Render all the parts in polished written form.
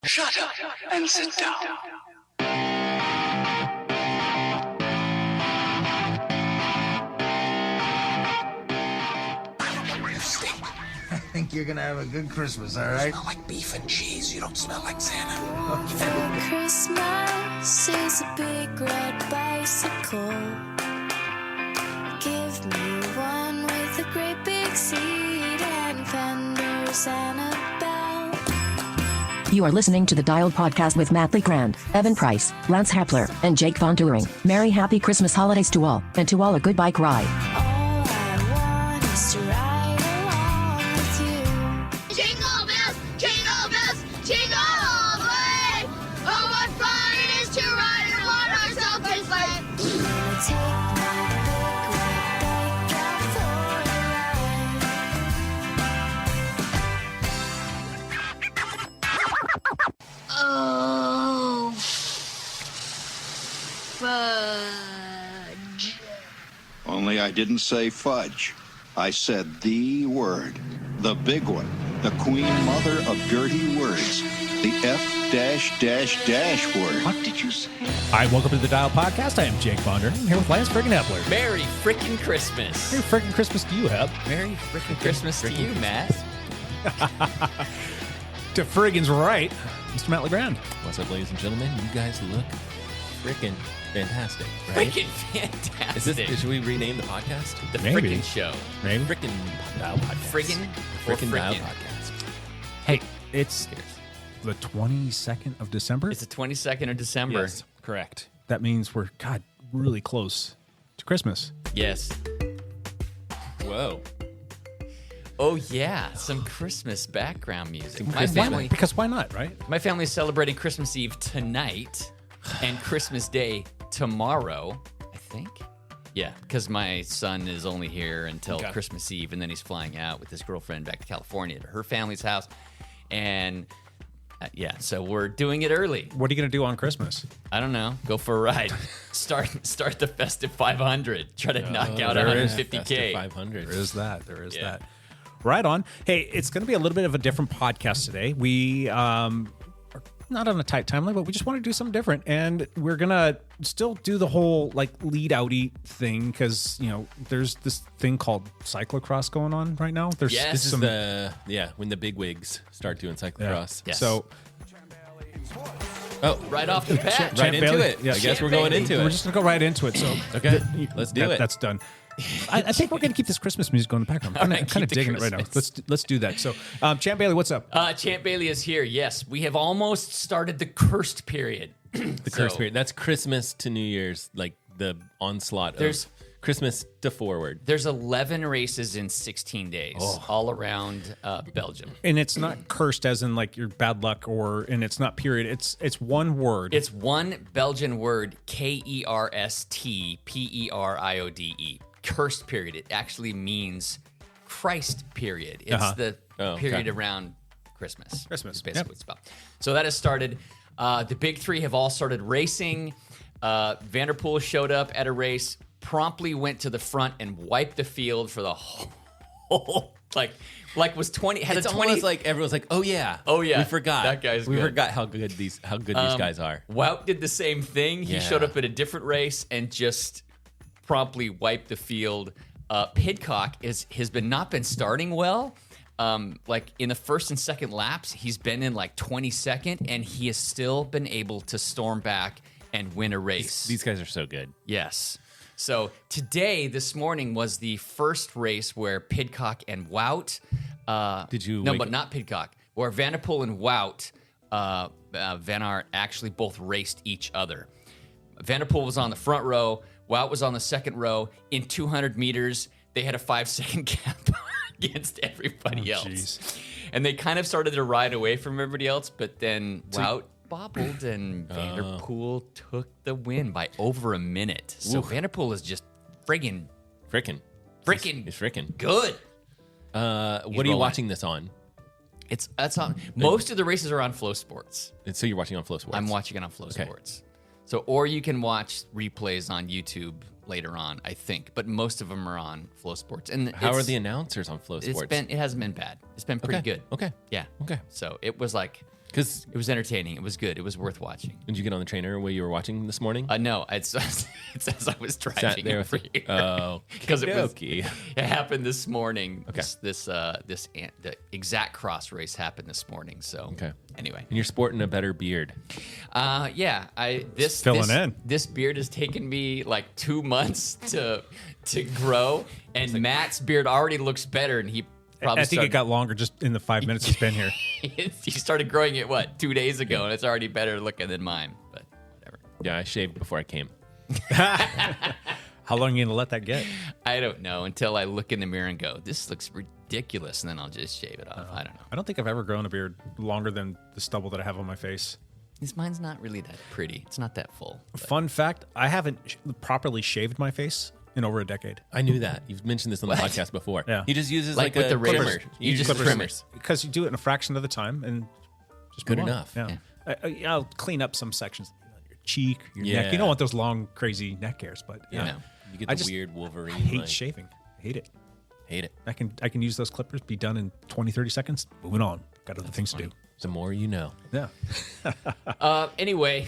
Shut up and sit down. I think you're gonna have a good Christmas, all right? You smell like beef and cheese. You don't smell like Santa. For Christmas is a big red bicycle. Give me one with a great big seat and fenders and a bell. You are listening to the Dialed Podcast with Matt Lee Grand, Evan Price, Lance Hapler, and Jake Von During. Merry happy Christmas holidays to all, and to all a good bike ride. All I want is to ride along with you. Jingle bells, jingle all the way. Oh, what fun it is to ride in one-horse open sleigh. Gonna take my big red bike out for a ride. Oh, fudge. Only I didn't say fudge. I said the word. The big one. The queen mother of dirty words. The F-dash word. What did you say? Hi, welcome to the Dial Podcast. I am Jake Bonder. I'm here with Lance friggin' Epler. Merry frickin' Christmas. Merry frickin' Christmas to you, Hep. Merry frickin' Christmas to you, Matt. To friggin's right, Mr. Matt LeGrand. What's up, ladies and gentlemen? You guys look frickin' fantastic, right? Frickin' fantastic. Should we rename the podcast? The Maybe. frickin' show. Maybe. Frickin' Dial Podcast. Friggin' or Frickin' Dial frickin'? Podcast. Hey, it's the 22nd of December. It's the 22nd of December. Yes, correct. That means we're, really close to Christmas. Yes. Whoa. Oh, yeah. Some Christmas background music. My Christmas family, Because why not, right? my family is celebrating Christmas Eve tonight and Christmas Day tomorrow, I think. Yeah, because my son is only here until Okay. Christmas Eve, and then he's flying out with his girlfriend back to California to her family's house. And yeah, so we're doing it early. What are you going to do on Christmas? I don't know. Go for a ride. Start the festive 500. Try to knock out there is 150K. 500. There is that. There is Yeah. that. Right on. Hey, it's going to be a little bit of a different podcast today. We are not on a tight timeline, but we just want to do something different. And we're going to still do the whole lead outy thing because, there's this thing called cyclocross going on right now. There's Yes. This is some, when the big wigs start doing cyclocross. Yes. So Right off the bat. Right into Bailey. it. Yeah. I guess we're going into we're it. just going to go right into it. So Okay, let's do it. That's done. I think we're going to keep this Christmas music going in the background. I'm kind of keep the digging it right now. Christmas. Let's do that. So, Champ Bailey, what's up? Champ Bailey is here. Yes, we have almost started the cursed period. The curse period. That's Christmas to New Year's, like the onslaught There's- of Christmas to forward. There's 11 races in 16 days all around Belgium. And it's not cursed as in your bad luck and it's not period. It's one word. It's one Belgian word, Kerstperiode. Cursed period. It actually means Christ period. It's the period around Christmas. Christmas. Is basically Yep. what it's about. So that has started. The big three have all started racing. Vanderpool showed up at a race, promptly went to the front and wiped the field for the whole was 20 had It's a 20 almost like everyone's like, oh yeah, yeah, we forgot that guy's we good. forgot how good these guys are. Wout did the same thing. He Yeah. showed up at a different race and just promptly wiped the field. Pidcock has not been starting well. In the first and second laps, he's been in 22nd, and he has still been able to storm back and win a race. These guys are so good. Yes. So this morning was the first race where Pidcock and Wout. Did you? No, but not Pidcock. Where Vanderpool and Wout, Van Aert actually both raced each other. Vanderpool was on the front row. Wout was on the second row. In 200 meters, they had a 5-second gap against everybody else. Jeez. And they kind of started to ride away from everybody else, but then Wout bobbled and Vanderpool took the win by over a minute. So Vanderpool is just friggin' Frickin'. He's frickin'. good. What are you rolling. watching this on? That's on. Most of the races are on Flow Sports. And so you're watching on Flow Sports. I'm watching it on Flow Okay. Sports. So, or you can watch replays on YouTube later on, I think. But most of them are on Flow Sports. And How are the announcers on Flow Sports? It hasn't been bad. It's been pretty good. Okay. Yeah. Okay. So it was like Because It was entertaining. It was good. It was worth watching. did you get on the trainer while you were watching this morning? No, it's as I was Sat driving there over with here. Oh, Because it okey-dokey. happened this morning. Okay. The exact cross race happened this morning. So Okay. anyway, And you're sporting a better beard. Filling in. This beard has taken me like 2 months to grow, and Matt's beard already looks better, and he probably I think it got longer just in the 5 minutes he's been here. he started growing it 2 days ago, and it's already better looking than mine. But whatever. Yeah, I shaved before I came. How long are you going to let that get? I don't know until I look in the mirror and go, "This looks ridiculous," and then I'll just shave it off. I don't know. I don't think I've ever grown a beard longer than the stubble that I have on my face. Mine's not really that pretty. It's not that full. But Fun fact, I haven't properly shaved my face in over a decade. I knew that. You've mentioned this on the What? podcast before. Yeah. He just uses Like like, with a the razor. trimmer. You uses just trimmers. Because you do it in a fraction of the time and just Good move on. enough. Yeah. I'll clean up some sections. Your cheek, your neck. Yeah. You don't want those long, crazy neck hairs, but Yeah. No. You get I the just weird Wolverine. I hate like, shaving. I hate it. Hate it. I can use those clippers, be done in 20, 30 seconds. Moving on. Got other things to do. The more you know. Yeah. Anyway,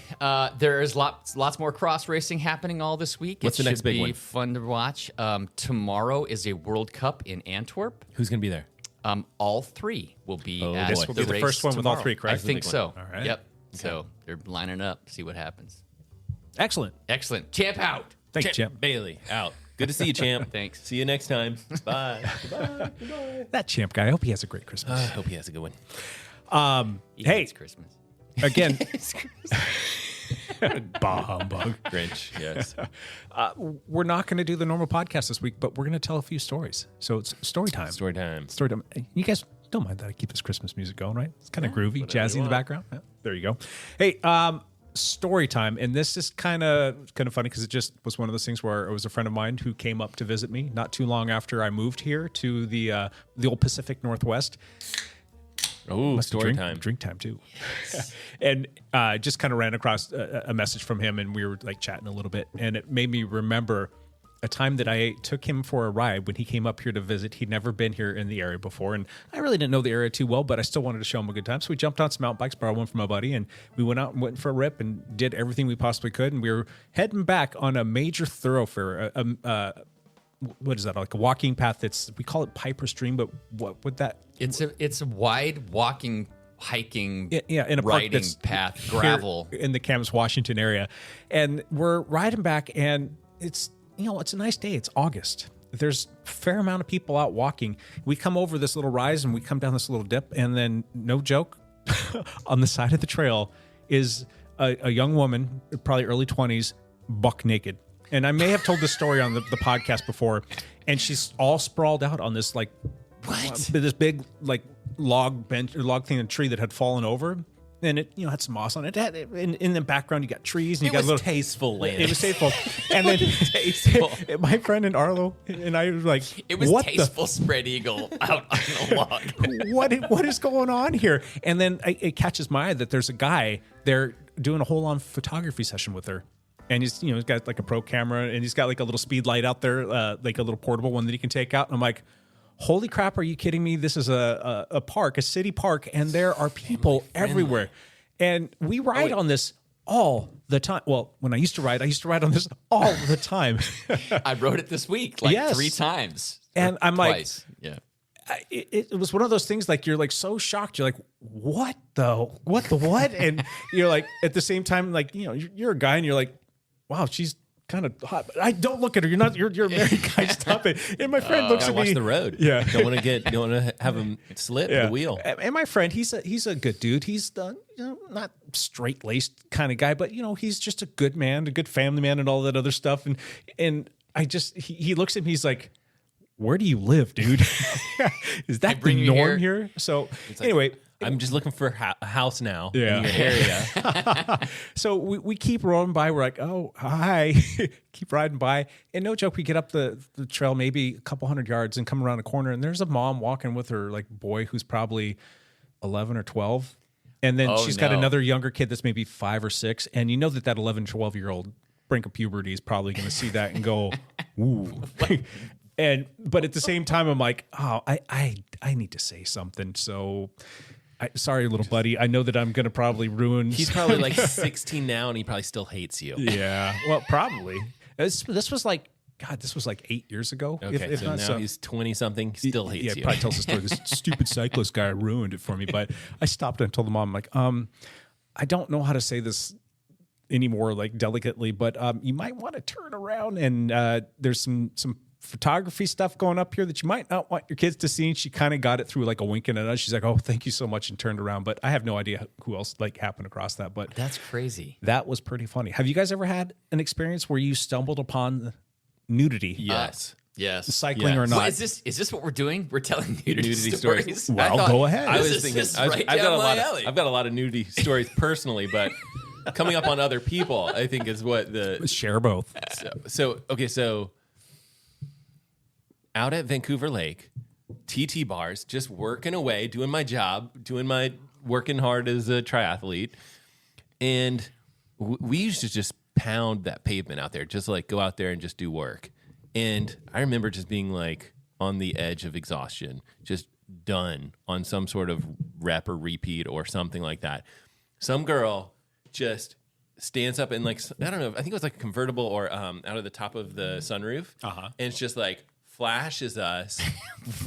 there is lots more cross racing happening all this week. What's it the next should big be one? fun to watch. Tomorrow is a World Cup in Antwerp. Who's going to be there? All three will be Oh, at boy. This will be the race first one with all tomorrow. three, I correct? think big so. one. All right. Yep. So they're lining up. See what happens. Excellent. Excellent. Champ out. Thanks, Champ. Bailey, out. Good to see you, champ. Thanks. See you next time. Bye. Goodbye. That Champ guy, I hope he has a great Christmas. I hope he has a good one. Hey, It's Christmas. again. Bah humbug. Grinch, yes. We're not going to do the normal podcast this week, but we're going to tell a few stories. So it's story time. Story time. Story time. You guys don't mind that I keep this Christmas music going, right? It's kind of groovy, jazzy in the background. Yeah, there you go. Hey, story time, and this is kind of funny because it just was one of those things where it was a friend of mine who came up to visit me not too long after I moved here to the old Pacific Northwest. Oh, story time. Drink time too. And just kind of ran across a message from him, and we were like chatting a little bit, and it made me remember a time that I took him for a ride when he came up here to visit. He'd never been here in the area before, and I really didn't know the area too well, but I still wanted to show him a good time. So we jumped on some mountain bikes, borrowed one from my buddy, and we went out and went for a rip and did everything we possibly could. And we were heading back on a major thoroughfare, what is that, like a walking path that's, we call it Piper Stream, but what would that? It's a wide walking, hiking, Yeah, in a park riding that's path, here gravel. in the Camas, Washington area. And we're riding back, and it's, it's a nice day. It's August. There's a fair amount of people out walking. We come over this little rise, and we come down this little dip, and then, no joke, on the side of the trail is a young woman, probably early 20s, buck naked. And I may have told this story on the podcast before, and she's all sprawled out on this this big log bench or log thing, a tree that had fallen over, and it had some moss on it. In the background, you got trees, and you got little tasteful land. It was tasteful, and then my friend and Arlo and I were like, It was what tasteful spread eagle out on the log. what is going on here? And then it catches my eye that there's a guy there doing a whole-on photography session with her. And he's got like a pro camera, and he's got like a little speed light out there, like a little portable one that he can take out. And I'm like, holy crap, are you kidding me? This is a park, a city park, and there are people everywhere. And we ride on this all the time. Well, when I used to ride on this all the time. I rode it this week, 3 times. And I'm twice. like, it was one of those things, like, you're like so shocked. You're like, what the what? And you're like, at the same time, like, you're a guy, and you're like, wow, she's kind of hot. But I don't look at her. You're a married guy. Stop it. And my friend looks at me. Watch the road. Yeah. Don't want to have him slip the wheel. And my friend, he's a good dude. He's not straight laced kind of guy, but he's just a good man, a good family man, and all that other stuff. And I just he looks at me. He's like, where do you live, dude? Is that the norm here? So anyway. I'm just looking for a house now Yeah. in your area. So we keep rolling by. We're like, oh, hi. Keep riding by. And no joke, we get up the trail maybe a couple hundred yards and come around a corner, and there's a mom walking with her boy who's probably 11 or 12. And then she's got another younger kid that's maybe 5 or 6. And that 11, 12-year-old brink of puberty is probably going to see that and go, ooh. But at the same time, I'm like, oh, I need to say something. So Sorry, little buddy. I know that I'm going to probably ruin. He's probably like 16 now, and he probably still hates you. Yeah. Well, probably. This was like, God, this was like 8 years ago. Okay, so now he's 20-something, still hates you. Yeah, probably tells the story. This stupid cyclist guy ruined it for me. But I stopped and told the mom, I'm like, I don't know how to say this anymore, like delicately, but you might want to turn around and there's some photography stuff going up here that you might not want your kids to see. And she kind of got it through like a wink and a nudge. She's like, oh, thank you so much, and turned around. But I have no idea who else like happened across that. But That's crazy. that was pretty funny. Have you guys ever had an experience where you stumbled upon nudity? Yes. Yes. Cycling Yes. or not? Well, is this what we're doing? We're telling nudity stories. stories. Well, go ahead. I was This thinking, is right I've got down a my lot. alley. I've got a lot of nudity stories personally, but coming up on other people, I think is what the Share both. So out at Vancouver Lake, TT bars, just working away, doing my job, working hard as a triathlete, and we used to just pound that pavement out there, just like go out there and just do work. And I remember just being like on the edge of exhaustion, just done on some sort of rep or repeat or something like that. Some girl just stands up and like, I don't know, I think it was like a convertible or out of the top of the sunroof. And it's just like flashes us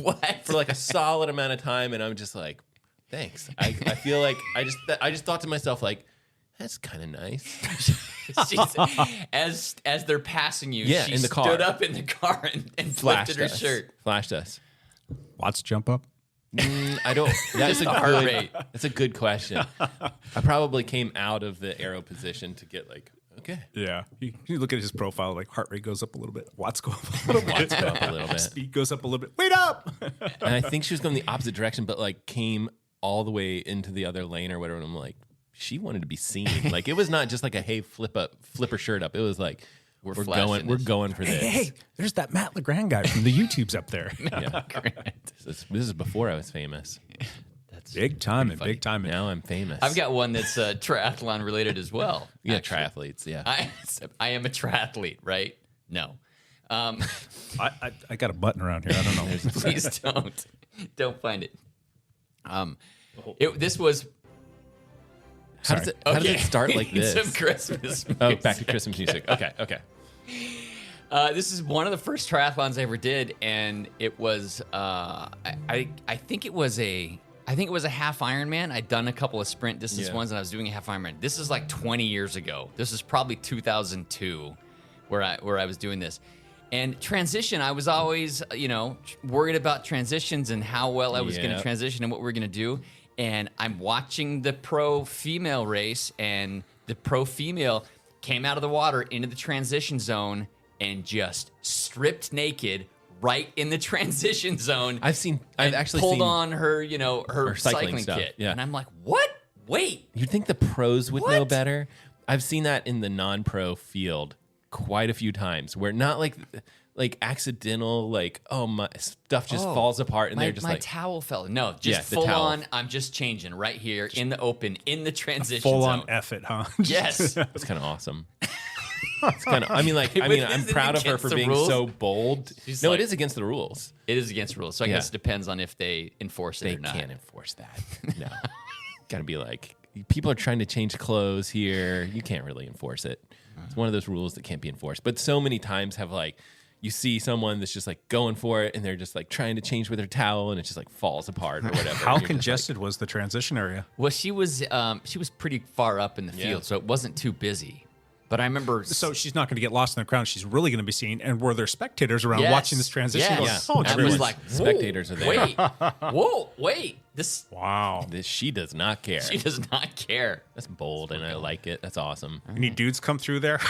What? for like a solid amount of time. And I'm just like, thanks. I feel like I just thought to myself, like, that's kind of nice. As they're passing you, Yeah, she in the car. stood up in the car and flipped her shirt. Flashed us. Lots jump up. I don't. That's Just the heart rate. That's a good question. I probably came out of the arrow position to get like, okay, Yeah. You look at his profile, like heart rate goes up a little bit. Watts go up a little bit. Watts go up a little bit. Speed goes up a little bit. Wait up! And I think she was going the opposite direction, but like came all the way into the other lane or whatever. And I'm like, she wanted to be seen. Like it was not just like a hey, flip her shirt up. It was like we're flashing going for this. Hey, there's that Matt LeGrand guy from the YouTubes up there. Yeah. This is before I was famous. That's Big time and funny. big time. Now I'm famous. I've got one that's triathlon related as well. yeah, actually. triathletes. Yeah. I am a triathlete, right? No. I got a button around here. I don't know. Please don't find it. This was How does it start like this? Some Christmas music. Oh, back to Christmas music. Okay. This is one of the first triathlons I ever did, and it was I think it was a half Ironman. I'd done a couple of sprint distance ones, and I was doing a half Ironman. This is like 20 years ago. This is probably 2002 where I was doing this. And transition, I was always, worried about transitions and how well I was going to transition and what we were going to do. And I'm watching the pro female race, and the pro female came out of the water into the transition zone and just stripped naked right in the transition zone. I've actually pulled seen on her, her cycling stuff. kit. Yeah. And I'm like, what? Wait. You'd think the pros would know What? better. I've seen that in the non-pro field quite a few times, where not like accidental, like, oh, my stuff just falls apart, and they're just my like towel fell. No, just Yeah, the full towel. on. I'm just changing right here in the open, in the transition Full zone. on F it, huh? Yes. it's kind of awesome. It's kind of. I'm Isn't it proud of her against for the being rules? so bold. She's No, like- it is against the rules. It is against rules, so I Yeah. guess it depends on if they enforce it They or not. can't enforce that. No, gotta be like, people are trying to change clothes here. You can't really enforce it. It's one of those rules that can't be enforced. But so many times have like, you see someone that's just like going for it, and they're just like trying to change with their towel, and it just like falls apart or whatever. How And you're just congested was the transition area? Well, she was pretty far up in the Yeah. field, so it wasn't too busy. But I remember. So she's not going to get lost in the crowd. She's really going to be seen. And were there spectators around Yes. watching this transition? Yes. Going, Yeah. I geez. was like, whoa, Spectators are there. Wait. This Wow. She does not care. she does not care. That's bold, and I like it. That's awesome. Any dudes come through there?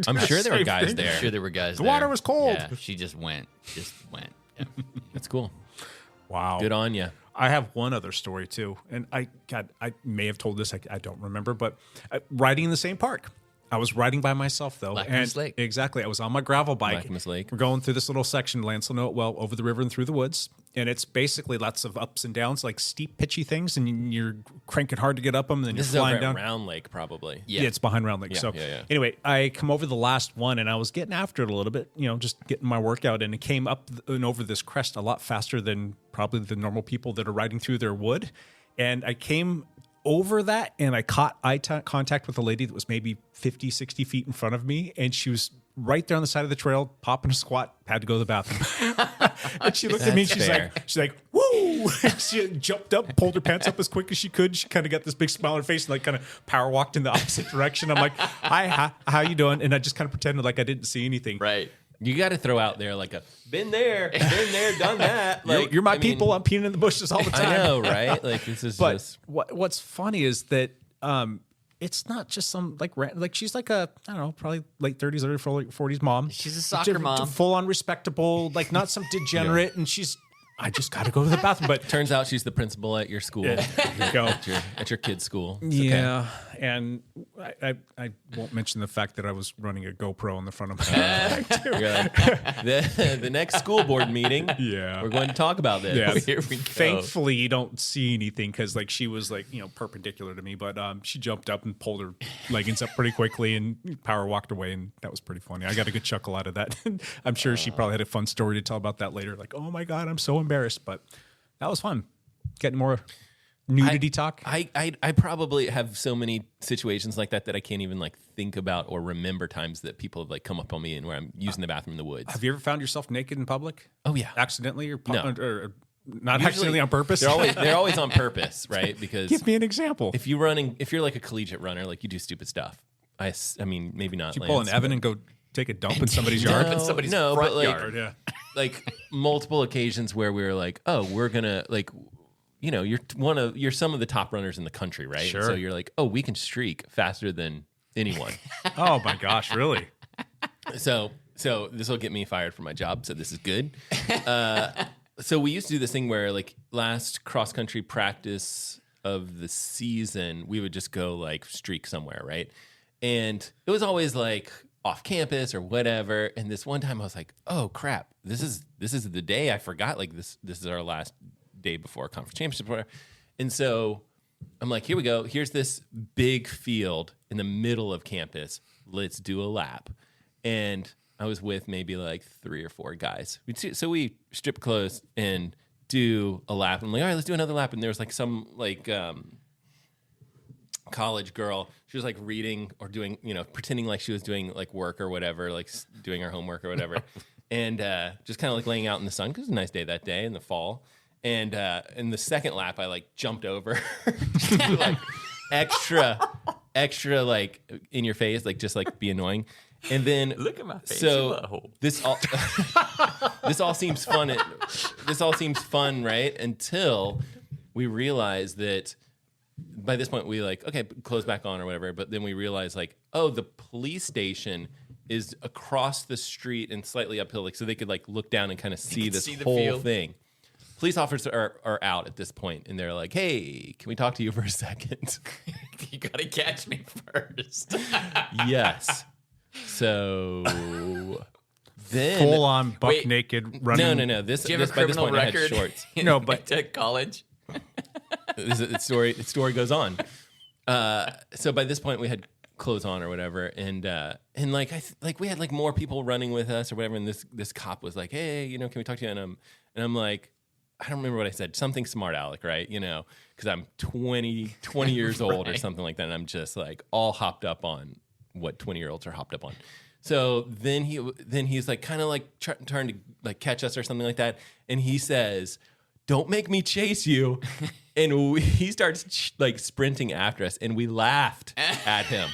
I'm sure there were Same guys thing. there. I'm sure there were guys. The there. water was cold. Yeah, she just went. Yeah. That's cool. Wow. Good on you. I have one other story too, and I may have told this. I don't remember, but riding in the same park. I was riding by myself though, Lacamas Lake. Exactly. I was on my gravel bike. Lacamas Lake. We're going through this little section, Lance will know it well, over the river and through the woods, and it's basically lots of ups and downs, like steep, pitchy things, and you're cranking hard to get up them, and then This is you're over flying at down. Round Lake, probably. Yeah, it's behind Round Lake. Yeah, so yeah. anyway, I come over the last one, and I was getting after it a little bit, just getting my workout, and it came up and over this crest a lot faster than probably the normal people that are riding through their wood. And I came over that and I caught eye contact with a lady that was maybe 50, 60 feet in front of me. And she was right there on the side of the trail, popping a squat, had to go to the bathroom. And she looked at me and she's like, woo! And she jumped up, pulled her pants up as quick as she could. She kind of got this big smile on her face and like kind of power walked in the opposite direction. I'm like, hi, how you doing? And I just kind of pretended like I didn't see anything. Right. You got to throw out there like been there, done that. Like You're my people. I'm peeing in the bushes all the time. I know, right? Like this is But just. what's funny is that it's not just some like she's like a, I don't know, probably late 30s, early 40s mom. She's a soccer mom. Full on respectable, like not some degenerate. And I just got to go to the bathroom. But Turns out she's the principal at your school. there you go. At your kid's school. It's Yeah, and I won't mention the fact that I was running a GoPro in the front of my bag too. You're like, the next school board meeting. Yeah. We're going to talk about this. Yeah. Here we go. Thankfully, you don't see anything because like she was like perpendicular to me, but she jumped up and pulled her leggings up pretty quickly and power walked away, and that was pretty funny. I got a good chuckle out of that. I'm sure she probably had a fun story to tell about that later. Like, oh my god, I'm so embarrassed, but that was fun. Getting more nudity talk. I probably have so many situations like that I can't even like think about or remember times that people have like come up on me and where I'm using the bathroom in the woods. Have you ever found yourself naked in public? Oh yeah, Accidentally or, No. or not Usually, accidentally on purpose? They're always on purpose, right? Because Give me an example. if you're like a collegiate runner, like you do stupid stuff. I mean, maybe not. Did you pull an Lance, Evan and go take a dump in somebody's yard? in somebody's no, front but like, yard. Yeah. like multiple occasions where we were like, oh, we're gonna like, you're some of the top runners in the country, right? Sure. And so you're like, oh, we can streak faster than anyone. Oh my gosh, really? So this will get me fired from my job. So this is good. So we used to do this thing where like last cross country practice of the season, we would just go like streak somewhere, right? And it was always like off campus or whatever. And this one time I was like, oh crap, this is the day. I forgot like this is our last day before conference championship. Whatever. And so I'm like, here we go. Here's this big field in the middle of campus. Let's do a lap. And I was with maybe like 3 or 4 guys. So we strip clothes and do a lap. I'm like, all right, let's do another lap. And there was like some like college girl. She was like reading or doing, pretending like she was doing like work or whatever, like doing her homework or whatever. And just kind of like laying out in the sun because it was a nice day that day in the fall. And in the second lap, I like jumped over, like extra like in your face, like just like be annoying. And then Look at my face. So this all seems fun. This all seems fun, right? Until we realize that by this point we like, okay, clothes back on or whatever. But then we realize like, oh, the police station is across the street and slightly uphill, like so they could like look down and kind of see this whole field. thing. Police officers are out at this point, and they're like, hey, can we talk to you for a second? You gotta catch me first. Yes. So then Full on buck Wait. naked running. No. This Do you have a by this criminal point I had record? shorts. No, but to college. The story goes on. So by this point we had clothes on or whatever, and like we had like more people running with us or whatever, and this cop was like, hey, can we talk to you? And I'm like, I don't remember what I said, something smart aleck, right? Because I'm 20 years old or something like that, and I'm just like all hopped up on what 20-year-olds are hopped up on. So then he's like kind of like trying to like catch us or something like that, and he says, don't make me chase you. And he starts like sprinting after us, and we laughed at him.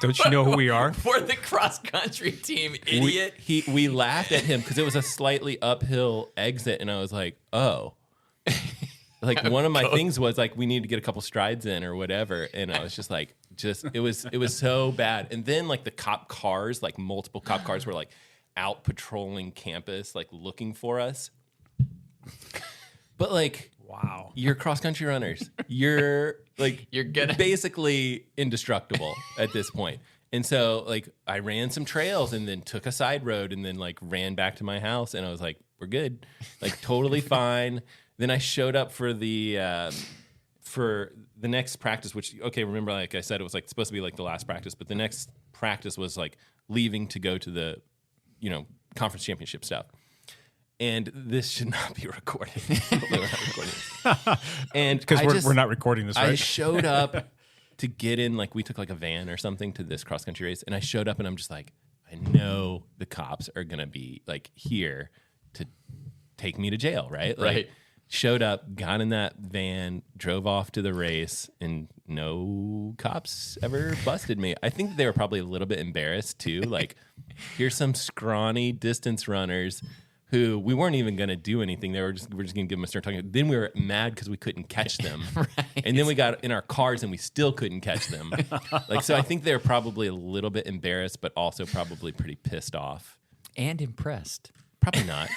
don't you know who we are? For the cross country team, idiot. We laughed at him because it was a slightly uphill exit, and I was like, oh. Like one of my things was like we need to get a couple strides in or whatever, and I was just like, it was so bad. And then like the cop cars, like multiple cop cars, were like out patrolling campus, like looking for us. But like, Wow. you're cross country runners. You're gonna basically indestructible at this point. And so like I ran some trails and then took a side road and then like ran back to my house, and I was like, we're good, like totally fine. Then I showed up for the next practice, which, okay, remember, like I said, it was like supposed to be like the last practice, but the next practice was like leaving to go to the, conference championship stuff. And this should not be recorded. We're not recording. And Because we're not recording this, right? I showed up to get in, like we took like a van or something to this cross country race, and I showed up and I'm just like, I know the cops are gonna be like here to take me to jail, right? Like, Right. Showed up, got in that van, drove off to the race, and no cops ever busted me. I think they were probably a little bit embarrassed too. Like, here's some scrawny distance runners who we weren't even going to do anything. We're just going to give them a stern talking. Then we were mad because we couldn't catch them. Right. And then we got in our cars and we still couldn't catch them. Like, so I think they're probably a little bit embarrassed, but also probably pretty pissed off. And impressed. Probably not.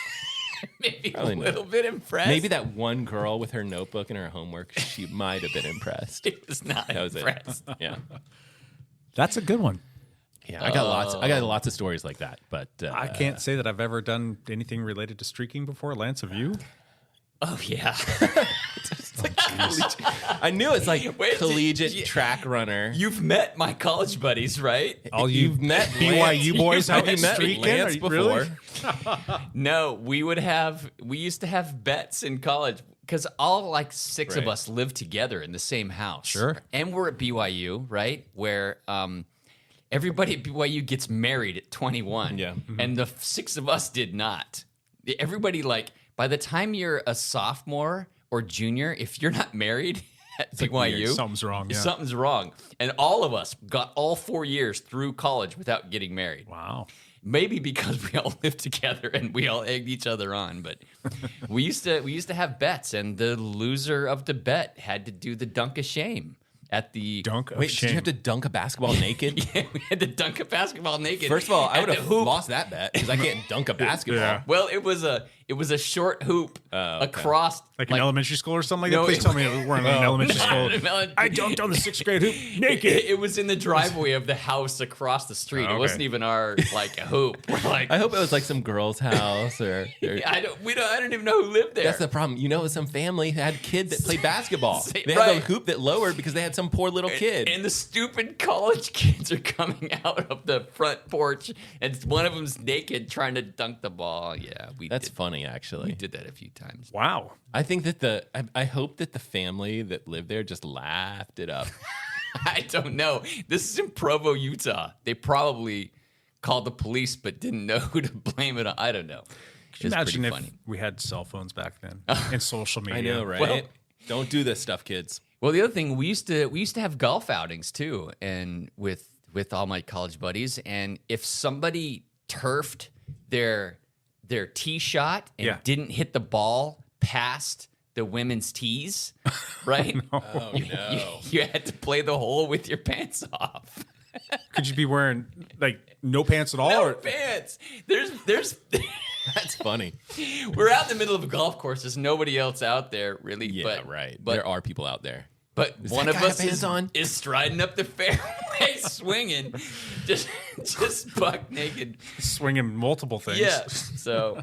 Maybe Probably a not. little bit impressed. Maybe that one girl with her notebook and her homework, she might have been impressed. It was not That was impressed. it. Yeah. That's a good one. Yeah. I got lots of stories like that, but I can't say that I've ever done anything related to streaking before. Lance, have you? Oh, yeah. I knew it's like Wait, collegiate track runner. You've met my college buddies, right? All You've met BYU boys Have out you met streaking? Lance Are you- before? really? No, we used to have bets in college because all like six of Right. us lived together in the same house. Sure. And we're at BYU, right? Where everybody at BYU gets married at 21. Yeah. And the six of us did not. Everybody, like, by the time you're a sophomore or junior, if you're not married at BYU, Something's wrong, yeah. Something's wrong. And all of us got all 4 years through college without getting married. Wow. Maybe because we all lived together and we all egged each other on, but we used to have bets, and the loser of the bet had to do the dunk of shame at the Dunk of Wait, shame. did you have to dunk a basketball naked? Yeah, we had to dunk a basketball naked. First of all, I at would the have hoop. lost that bet because I can't dunk a basketball. Yeah. Well, it was a short hoop okay. across Like in elementary school or something like No, that? Please it- tell me we're in elementary school. I dunked on the 6th grade hoop naked. It was in the driveway of the house across the street. Okay. It wasn't even our like hoop. We're like, I hope it was like some girl's house or I don't even know who lived there. that's the problem. You know, some family had kids that played basketball. They had Right. a hoop that lowered because they had some poor little kid. And the stupid college kids are coming out of the front porch, and one of them's naked trying to dunk the ball. Yeah, That's funny, actually. We did that a few times. Wow. I think that I hope that the family that lived there just laughed it up. I don't know. This is in Provo, Utah. They probably called the police, but didn't know who to blame it on. I don't know. Can you It's imagine pretty if funny. we had cell phones back then and social media? I know, right? Well- Don't do this stuff, kids. Well, the other thing we used to have golf outings too, and with all my college buddies. And if somebody turfed their tee shot and Yeah. didn't hit the ball past the women's tees, right? Oh, no. You had to play the hole with your pants off. Could you be wearing like no pants at all? No or pants. There's. That's funny. We're out in the middle of a golf course. There's nobody else out there, really. Yeah, but, right. But There are people out there. But one that of guy us have pants on? is striding up the fairway, swinging, just buck naked. swinging multiple things? Yeah. So,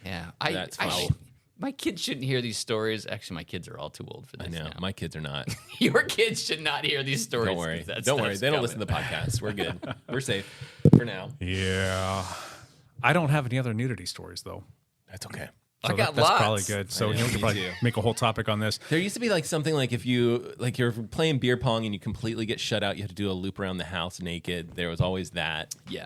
yeah, That's funny. my kids shouldn't hear these stories. Actually, my kids are all too old for I this. know. Now. My kids are not. Your kids should not hear these stories. Don't worry. 'cause that Don't worry. stuff's They don't coming. listen to the podcast. We're good. We're safe for now. Yeah. I don't have any other nudity stories though. That's okay. I got that's lots. probably good. So I know, we could me probably too. make a whole topic on this. There used to be like something like if you're playing beer pong and you completely get shut out, you have to do a loop around the house naked. There was always that. Yeah.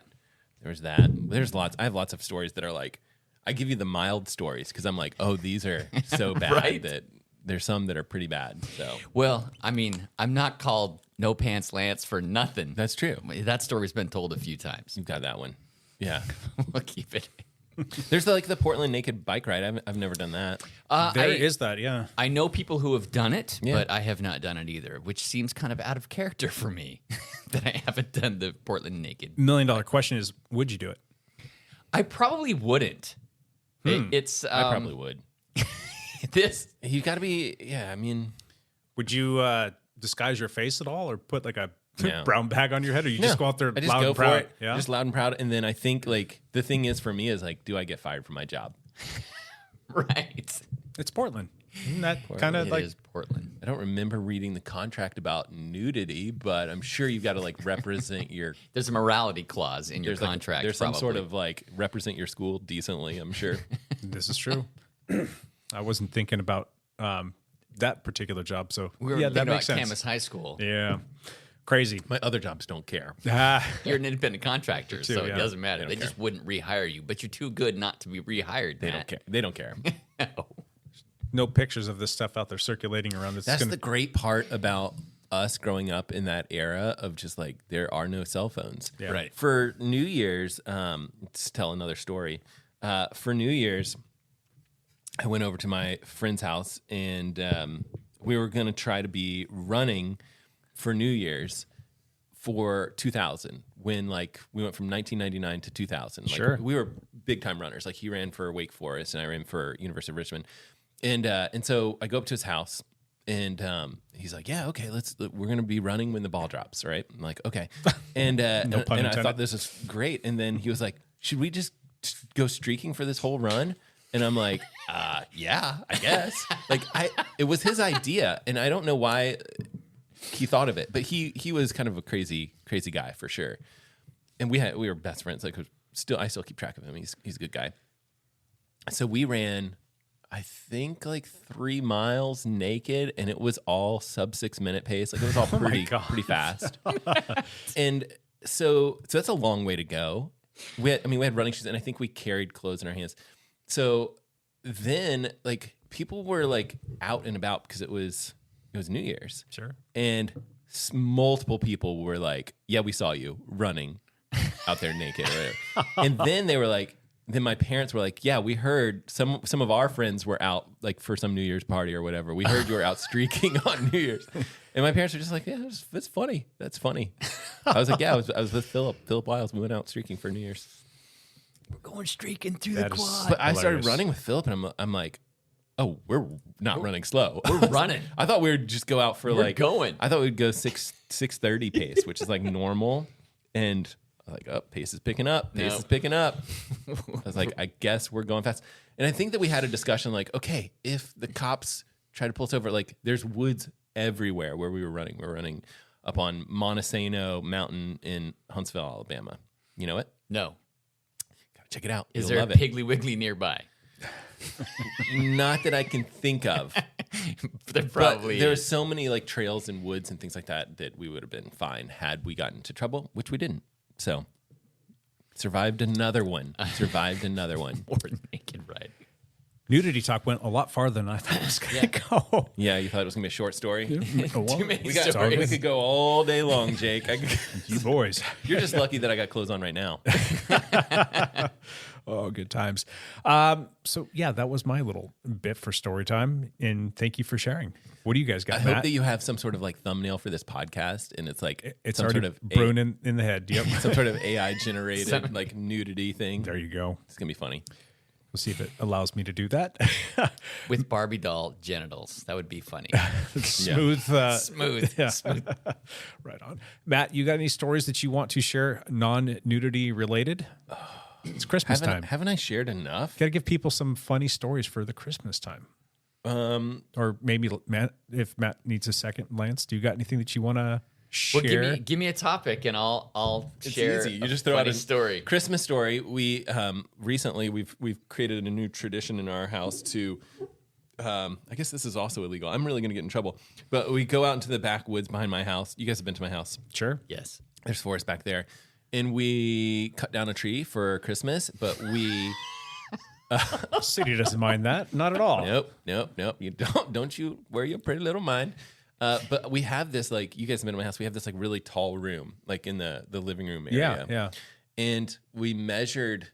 There was that. There's lots. I have lots of stories that are like, I give you the mild stories because I'm like, oh, these are so bad Right. that there's some that are pretty bad. So Well, I mean, I'm not called No Pants Lance for nothing. that's true. That story's been told a few times. You've got that one. Yeah. We'll keep it. There's like the Portland naked bike ride. I've never done that. There is that, yeah. I know people who have done it, Yeah. but I have not done it either, which seems kind of out of character for me that I haven't done the Portland naked. $1 million question is, would you do it? I probably wouldn't. It's I probably would. this. You got to be. Yeah. I mean, Would you disguise your face at all or put like a No. brown bag on your head or you just go out there I just loud go and proud? for it. Yeah. Just loud and proud. And then I think like the thing is for me is like, do I get fired from my job? Right. It's Portland. Isn't that kind of It like is Portland. I don't remember reading the contract about nudity, but I'm sure you've got to like represent your. There's a morality clause in your There's like- contract. there's some sort probably. of like represent your school decently. I'm sure. this is true? I wasn't thinking about that particular job, so We were yeah, thinking that about makes sense. Camas High School. Yeah, crazy. My other jobs don't care. You're an independent contractor, too, so yeah. it doesn't matter. They They don't just wouldn't rehire you, but you're too good not to be rehired. They don't care. They don't care. No. No pictures of this stuff out there circulating around. That's the great part about us growing up in that era of just like there are no cell phones. Yeah. Right. For New Year's, to tell another story. For New Year's, I went over to my friend's house and we were going to try to be running for New Year's for 2000 when like we went from 1999 to 2000. Like, Sure. we were big time runners. Like he ran for Wake Forest and I ran for University of Richmond. And so I go up to his house and he's like, yeah, okay, we're going to be running when the ball drops. Right. I'm like, okay. And, pun and I intended. thought this was great. And then he was like, should we just go streaking for this whole run? And I'm like, yeah, I guess. Like it was his idea. And I don't know why he thought of it, but he was kind of a crazy guy for sure. And we were best friends. Like I still keep track of him. He's a good guy. So we ran, I think like 3 miles naked, and it was all sub 6 minute pace. Like it was all pretty fast. And so that's a long way to go. We had running shoes, and I think we carried clothes in our hands. So then like people were like out and about because it was New Year's. Sure. And multiple people were like, yeah, we saw you running out there naked. Or whatever. And then they were like, then my parents were like, yeah, we heard some of our friends were out like for some New Year's party or whatever. We heard you were out streaking on New Year's. And my parents were just like, yeah, it's funny. That's funny. I was like, yeah, I was with Philip Wiles. We went out streaking for New Year's. We're going streaking through That the is- quad. But I started Hilarious. running with Philip, and I'm like, oh, we're not running slow. We're running. I thought we would just go out for We're going. I thought we'd go 6:30 pace, which is like normal. And I was like, oh, pace is picking up. Pace Nope. is picking up. I was like, I guess we're going fast. And I think that we had a discussion like, okay, if the cops try to pull us over, like there's woods everywhere where we were running. We were running up on Montesano Mountain in Huntsville, Alabama. You know it? No. Gotta check it out. Is You'll there a love it. Piggly Wiggly nearby? Not that I can think of. There But probably there are is. so many like trails and woods and things like that we would have been fine had we gotten into trouble, which we didn't. So survived another one. Or naked ride. Nudity talk went a lot farther than I thought it was going to go. Yeah, you thought it was gonna be a short story. Too many We stories. could go all day long, Jake. You boys. You're just lucky that I got clothes on right now. Oh, good times. So yeah, that was my little bit for story time, and thank you for sharing. What do you guys got, I Matt? hope that you have some sort of like thumbnall for this podcast, and it's like It's some already sort of brewing in the head. Yep. some sort of AI generated like nudity thing. There you go. It's gonna be funny. We'll see if it allows me to do that. With Barbie doll genitals. That would be funny. Smooth. Smooth. Yeah. Smooth. Right on. Matt, you got any stories that you want to share non-nudity related? It's Christmas time. Haven't I shared enough? Got to give people some funny stories for the Christmas time. Or maybe Matt, if Matt needs a second, Lance, do you got anything that you want to share? Well, give me a topic and I'll It's share easy. You a just throw out funny a story. Christmas story. We recently we've created a new tradition in our house to. I guess this is also illegal. I'm really going to get in trouble. But we go out into the backwoods behind my house. You guys have been to my house. Sure. Yes. There's forest back there, and we cut down a tree for Christmas. But we City doesn't mind that. Not at all. nope. You don't you wear your pretty little mind. But we have this like you guys have been to my house. We have this like really tall room, like in the living room area. Yeah. And we measured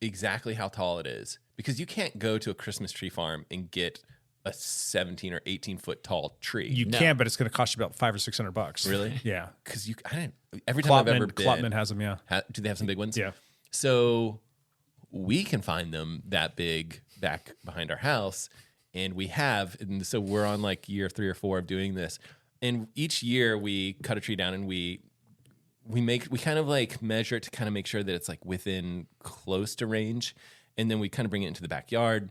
exactly how tall it is because you can't go to a Christmas tree farm and get a 17 or 18 foot tall tree. You No. can, but it's going to cost you about $500 or $600. Really? Yeah. Because every time I've ever been, Klopman has them. Yeah. do they have some big ones? Yeah. So we can find them that big back behind our house, and we have. And so we're on like year 3 or 4 of doing this. And each year we cut a tree down and we kind of like measure it to kind of make sure that it's like within close to range, and then we kind of bring it into the backyard.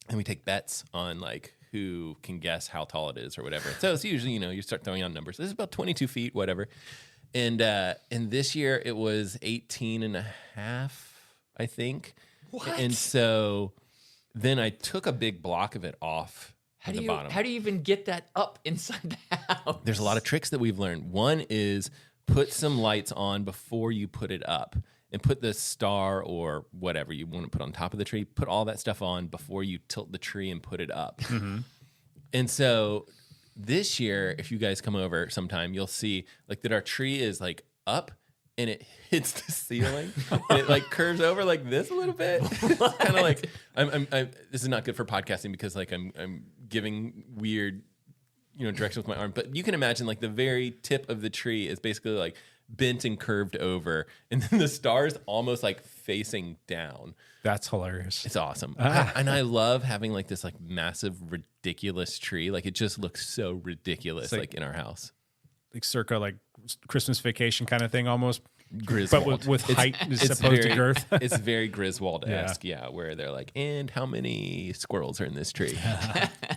and we take bets on like who can guess how tall it is or whatever. So it's usually, you start throwing out numbers. This is about 22 feet, whatever. And this year it was 18 and a half, I think. What? And so then I took a big block of it off at the bottom. How do you even get that up inside the house? There's a lot of tricks that we've learned. One is put some lights on before you put it up, and put the star or whatever you want to put on top of the tree. Put all that stuff on before you tilt the tree and put it up. Mm-hmm. And so this year, if you guys come over sometime, you'll see like that our tree is like up and it hits the ceiling and it like curves over like this a little bit. It's kind of like I'm this is not good for podcasting because like I'm giving weird direction with my arm, but you can imagine like the very tip of the tree is basically like bent and curved over, and then the star is almost like facing down. That's hilarious. It's awesome. And I love having like this like massive ridiculous tree. Like it just looks so ridiculous like in our house. Like circa like Christmas Vacation kind of thing almost. Griswold. But with height as opposed to girth. It's very Griswold-esque, yeah, where they're like, and how many squirrels are in this tree?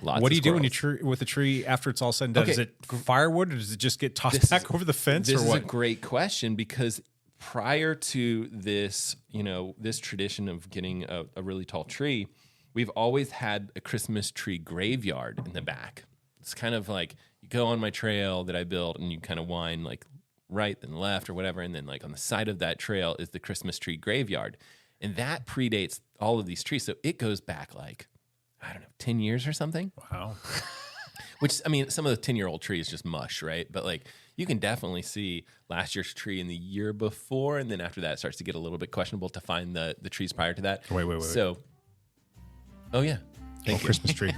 Lots what do you do when you with the tree after it's all said and done? Okay. Is it firewood or does it just get tossed back over the fence? This or what? is a great question because prior to this, this tradition of getting a really tall tree, we've always had a Christmas tree graveyard in the back. It's kind of like you go on my trail that I built and you kind of wind like right then left or whatever, and then like on the side of that trail is the Christmas tree graveyard, and that predates all of these trees, so it goes back like 10 years or something. Wow. Which, I mean, some of the 10-year-old trees just mush, right? But like you can definitely see last year's tree and the year before, and then after that it starts to get a little bit questionable to find the trees prior to that. Wait. So oh yeah, thank you. Christmas tree.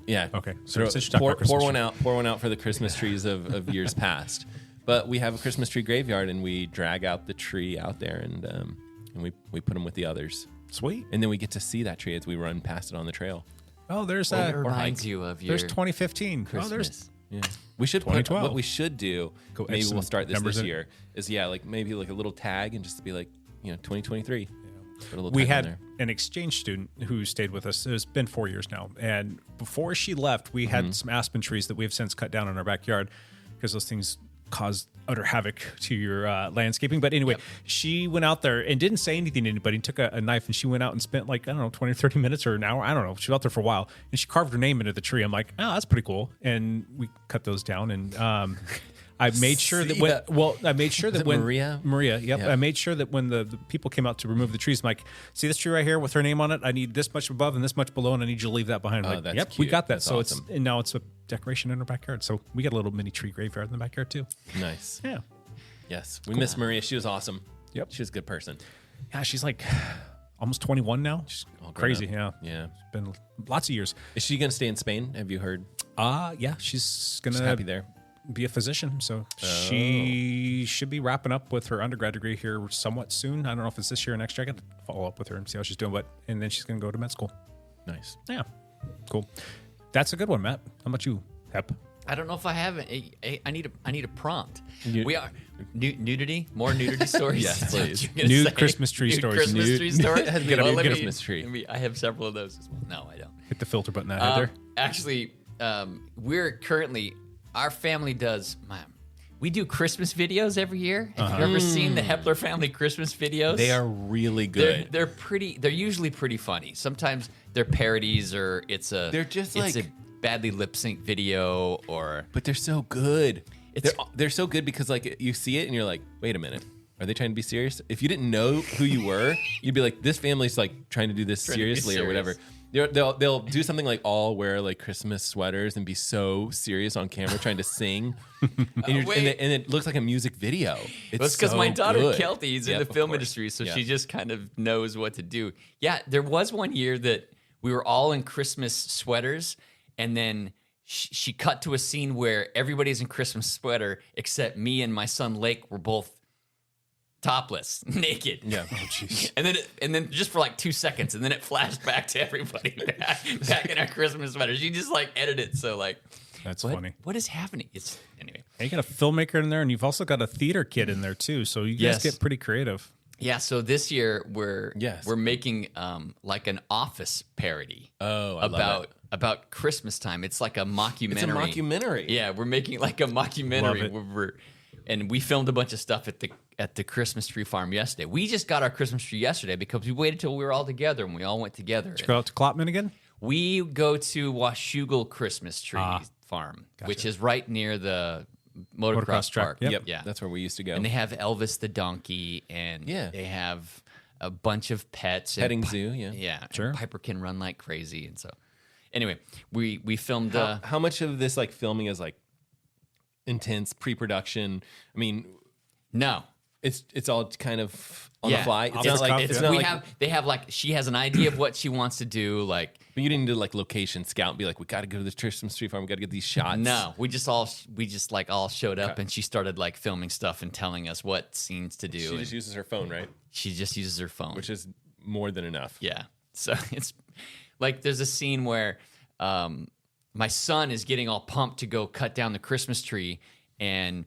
Yeah. Okay. So pour one out for the Christmas trees of years past. But we have a Christmas tree graveyard, and we drag out the tree out there, and we put them with the others. Sweet. And then we get to see that tree as we run past it on the trail. Oh, there's Well, that. it reminds you of your There's 2015. Christmas. Oh, there's Yeah, we should put 2012. what we should do. Go Maybe etch we'll some start numbers this in it. year. Is like maybe like a little tag and just to be like 2023. Put a little we tag on had there. an exchange student who stayed with us. It's been 4 years now, and before she left, we had some aspen trees that we have since cut down in our backyard because those things cause utter havoc to your landscaping. But anyway, she went out there and didn't say anything to anybody, took a knife, and she went out and spent like, 20 or 30 minutes or an hour. I don't know. She was out there for a while, and she carved her name into the tree. I'm like, oh, that's pretty cool. And we cut those down, and I made sure that when Maria? Yep. Yeah. I made sure that when the people came out to remove the trees, I'm like, see this tree right here with her name on it? I need this much above and this much below, and I need you to leave that behind. I'm like, that's yep, we cute. got that. That's so awesome. and now it's a decoration in our backyard. So we got a little mini tree graveyard in the backyard too. Nice. Yeah. Yes, we miss Maria. She was awesome. Yep. She was a good person. Yeah, she's like almost 21 now. She's all grown crazy. up. Yeah. Yeah. It's been lots of years. Is she gonna stay in Spain? Have you heard? Yeah, she's She's gonna happy there. be a physician. So she should be wrapping up with her undergrad degree here somewhat soon. I don't know if it's this year or next year. I got to follow up with her and see how she's doing. And then she's going to go to med school. Nice. Yeah. Cool. That's a good one, Matt. How about you, Hep? I don't know if I have it. I need a prompt. You- We are nudity. More nudity stories. Yes, Is that what please. you're gonna Nude say? Christmas tree Nude stories. Christmas Nude- tree stories. Has gotta be a let me- Christmas tree. I have several of those as well. No, I don't. Hit the filter button that head there. Actually, we're currently, our family does, we do Christmas videos every year. Have you ever seen the Hepler family Christmas videos? They are really good. They're usually pretty funny. Sometimes they're parodies or They're just it's like- a badly lip sync video or But they're so good. It's- They're so good because like you see it and you're like, wait a minute, are they trying to be serious? If you didn't know who you were, you'd be like, this family's like trying to do this Trying to be seriously or whatever. They'll do something like all wear like Christmas sweaters and be so serious on camera trying to sing, and it looks like a music video. It's because my daughter good. Kelty is in Yep, the of film course. industry, so Yeah. she just kind of knows what to do. Yeah, there was one year that we were all in Christmas sweaters, and then she cut to a scene where everybody's in Christmas sweater except me and my son Lake were both topless, naked. Yeah. Oh, jeez. And then just for like 2 seconds, and then it flashed back to everybody back in our Christmas sweaters. She just like edited, so like That's what, funny. What is happening? It's anyway. And you got a filmmaker in there, and you've also got a theater kid in there too. So you guys Yes. get pretty creative. Yeah, so this year we're Yes. making like an Office parody. Oh, I love it. About Christmas time. It's like a mockumentary. It's a mockumentary. Yeah, we're making like a mockumentary. Love it. And we filmed a bunch of stuff at the Christmas tree farm yesterday. We just got our Christmas tree yesterday because we waited till we were all together and we all went together. Did you go out to Klopman again? We go to Washougal Christmas Tree Farm, which is right near the motocross track. park. Yep. Yeah, That's where we used to go. and they have Elvis the donkey, and they have a bunch of pets. Petting and zoo, yeah. Yeah, Sure. and Piper can run like crazy, and so anyway, we filmed. How much of this like filming is like intense pre-production? I mean, no. it's all kind of on the fly. It's Off not the like cuff, it's yeah. not We like, have they have like she has an idea of what she wants to do. Like but you didn't do like location scout and be like, we got to go to the Christmas tree farm. We got to get these shots. no, we just like all showed up, and she started like filming stuff and telling us what scenes to do. She and just uses her phone, right? she just uses her phone, Which is more than enough. yeah. So it's like there's a scene where my son is getting all pumped to go cut down the Christmas tree, and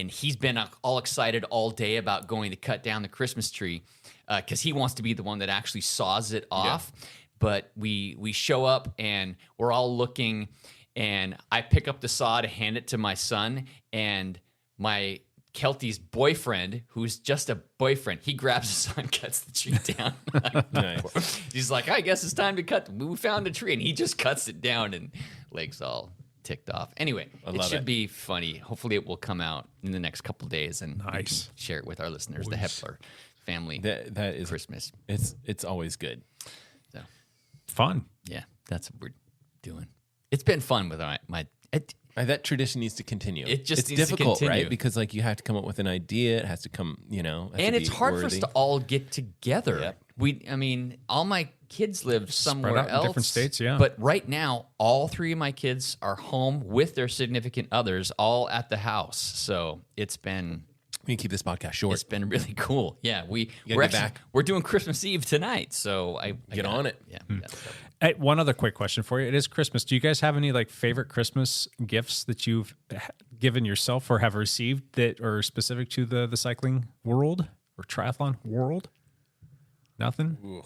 he's been all excited all day about going to cut down the Christmas tree because he wants to be the one that actually saws it off. But we show up and we're all looking, and I pick up the saw to hand it to my son, and my Kelty's boyfriend, who's just a boyfriend, he grabs the saw and cuts the tree down. Nice. He's like, I guess it's time to cut. We found a tree, and he just cuts it down, and Lake's all ticked off. Anyway, it love should it. be funny. Hopefully, it will come out in the next couple of days, and we can Nice. share it with our listeners. The Hepler family That is Christmas. It's always good. So Fun. yeah, that's what we're doing. It's been fun with That tradition needs to continue. It just it's needs to difficult, continue. right? Because like you have to come up with an idea. It has to come, has and to it's be hard for us worthy. to all get together. Yep. I mean, all my kids live somewhere out in else, different states, yeah. But right now, all three of my kids are home with their significant others, all at the house. So it's been We can keep this podcast short. it's been really cool. Yeah, we're get back. we're doing Christmas Eve tonight, so I Get got- on it. Yeah, we got stuff. Hey, one other quick question for you. It is Christmas. Do you guys have any like favorite Christmas gifts that you've given yourself or have received that are specific to the cycling world or triathlon world? Nothing? Ooh.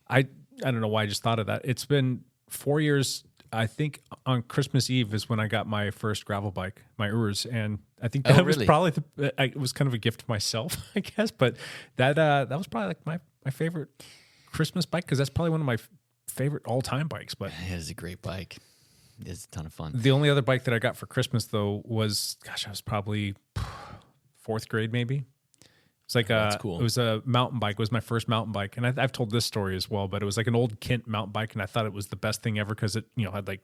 I don't know why I just thought of that. It's been 4 years. I think on Christmas Eve is when I got my first gravel bike, my Urs, and I think that was really? probably it was kind of a gift to myself, I guess. But that was probably like my favorite Christmas bike because that's probably one of my favorite all time bikes. But It is a great bike. It's a ton of fun. the only other bike that I got for Christmas though was, gosh, I was probably fourth grade maybe. It's like That's cool. It was a mountain bike. It was my first mountain bike, and I've told this story as well. But it was like an old Kent mountain bike, and I thought it was the best thing ever because it had like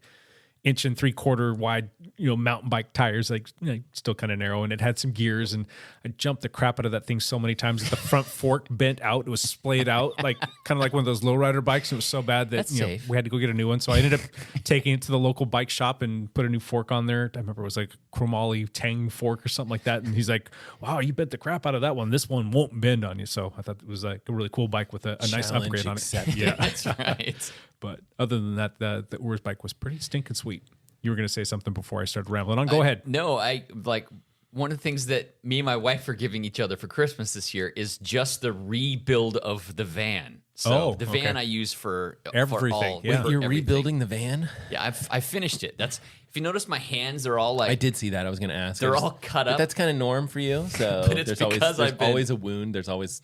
1 3/4 wide mountain bike tires, like still kind of narrow, and it had some gears. And I jumped the crap out of that thing so many times that the front fork bent out. It was splayed out, like kind of like one of those lowrider bikes. And it was so bad that That's safe. we had to go get a new one. So I ended up taking it to the local bike shop and put a new fork on there. I remember it was like a chromoly Tang fork or something like that. And he's like, "Wow, you bent the crap out of that one. This one won't bend on you." So I thought it was like a really cool bike with a nice Challenge upgrade on it. accepted. Yeah, That's right. but other than that, the Urs bike was pretty stinking sweet. You were going to say something before I started rambling on. Go ahead. No, I like one of the things that me and my wife are giving each other for Christmas this year is just the rebuild of the van. So the van okay. I use for Everything, For all, yeah. for You're everything. rebuilding the van? Yeah, I finished it. That's if you notice my hands, they're all like I did see that. I was going to ask. They're I just- all cut but up. That's kind of norm for you. So But it's there's because always I've been- always a wound. There's always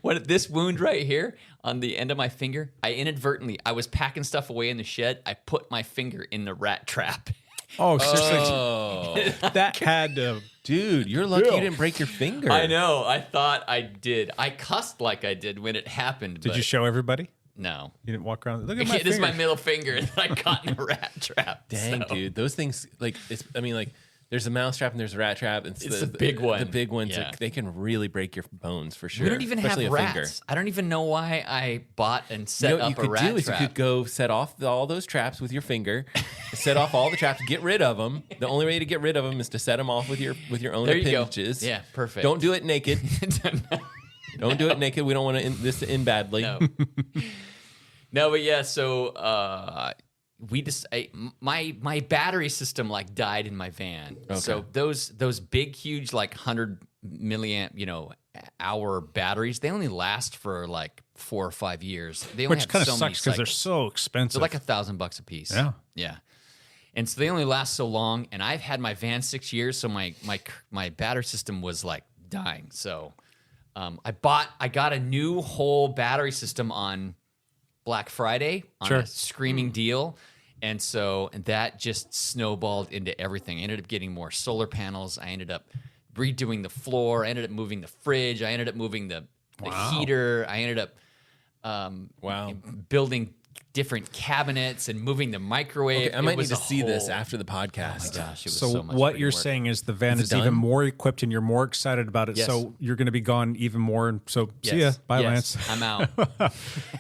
what this wound right here on the end of my finger. I was packing stuff away in the shed. I put my finger in the rat trap. Oh, seriously. Oh, That had dude, you're lucky you didn't break your finger. I know. I thought I did. I cussed like I did when it happened. Did but you show everybody? No. You didn't walk around. Look at my This is my finger. middle finger that I caught in a rat trap. Dang, so. dude, those things there's a mouse trap and there's a rat trap. And It's the big one. The big ones, Yeah. they can really break your bones for sure. We don't even especially have a rats. finger. I don't even know why I bought and You set know what up you a could rat do is trap. you could go set off all those traps with your finger, set off all the traps, get rid of them. The only way to get rid of them is to set them off with your own There you go. appendages. Yeah, perfect. Don't do it naked. Don't do it naked. We don't want this to end badly. No. No, but yeah, so my battery system like died in my van. Okay. So those big huge like 100 milliamp, hour batteries. They only last for like 4 or 5 years. They only Which have kind of so many sucks because they're cycles. so expensive. They're like $1,000 a piece. Yeah. Yeah. And so they only last so long. And I've had my van 6 years, so my battery system was like dying. So I got a new whole battery system on Black Friday on a screaming deal. And that just snowballed into everything. I ended up getting more solar panels. I ended up redoing the floor. I ended up moving the fridge. I ended up moving the heater. I ended up building different cabinets and moving the microwave. Okay, I might need to see this after the podcast. Oh my gosh, it was so so much what freaking you're work. saying is the van Is it is even done? more equipped and you're more excited about it. Yes. So you're going to be gone even more. And so see ya. Yes. Bye, Yes. Lance. I'm out.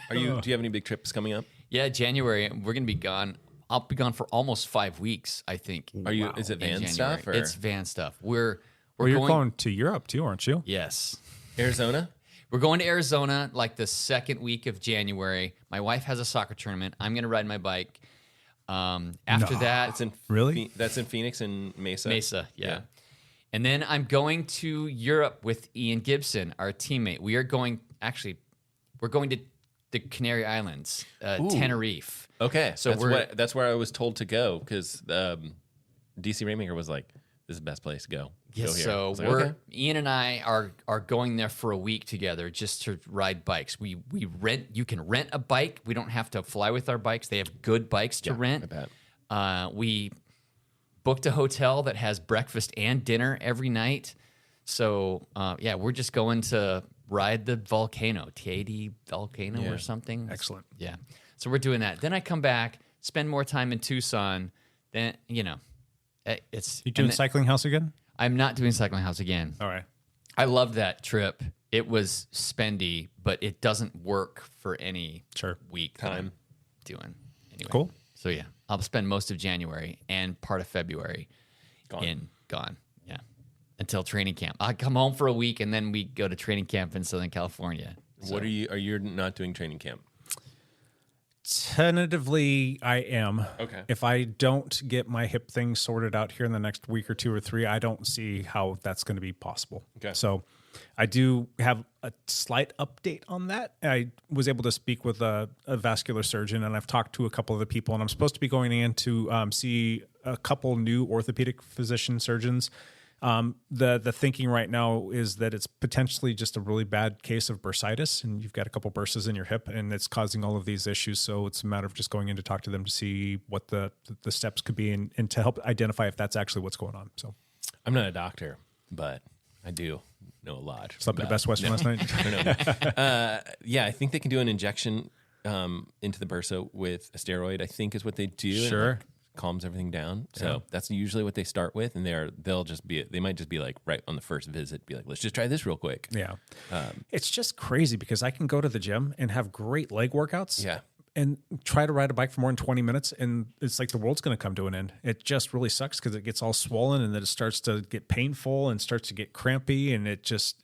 Do you have any big trips coming up? Yeah, January, we're going to be gone. I'll be gone for almost 5 weeks, I think. Are you? Is it in van January. stuff? Or? It's van stuff. We're You're going to Europe too, aren't you? Yes. Arizona? We're going to Arizona like the second week of January. My wife has a soccer tournament. I'm going to ride my bike. After that, It's in Really? That's in Phoenix and Mesa. Mesa, yeah. And then I'm going to Europe with Ian Gibson, our teammate. We're going to the Canary Islands, Tenerife. Okay, So that's where I was told to go because DC Rainmaker was like, "This is the best place to go." Yes, Go here. I so was like, okay. Ian and I are going there for a week together just to ride bikes. We rent. You can rent a bike. We don't have to fly with our bikes. They have good bikes to rent. I bet. We booked a hotel that has breakfast and dinner every night. So we're just going to ride the volcano, TAD volcano or something. Excellent. Yeah. So we're doing that. Then I come back, spend more time in Tucson. Then it's You doing Cycling House again? I'm not doing Cycling House again. All right. I loved that trip. It was spendy, but it doesn't work for any week that I'm doing. Anyway. Cool. So yeah, I'll spend most of January and part of February gone. Yeah, until training camp. I come home for a week and then we go to training camp in Southern California. So, What are you not doing training camp? Tentatively, I am. Okay. If I don't get my hip thing sorted out here in the next week or 2 or 3, I don't see how that's going to be possible. Okay. So I do have a slight update on that. I was able to speak with a vascular surgeon, and I've talked to a couple of the people, and I'm supposed to be going in to see a couple new orthopedic physician surgeons. The thinking right now is that it's potentially just a really bad case of bursitis, and you've got a couple bursts in your hip, and it's causing all of these issues. So it's a matter of just going in to talk to them to see what the steps could be and to help identify if that's actually what's going on. So I'm not a doctor, but I do know a lot. slept at the Best Western last night. Yeah, I think they can do an injection into the bursa with a steroid, I think is what they do. and it, Sure. like, calms everything down. So that's usually what they start with. And they might just be like right on the first visit, be like, let's just try this real quick. Yeah. It's just crazy because I can go to the gym and have great leg workouts. Yeah. And try to ride a bike for more than 20 minutes, and it's like the world's going to come to an end. It just really sucks because it gets all swollen, and then it starts to get painful and starts to get crampy, and it just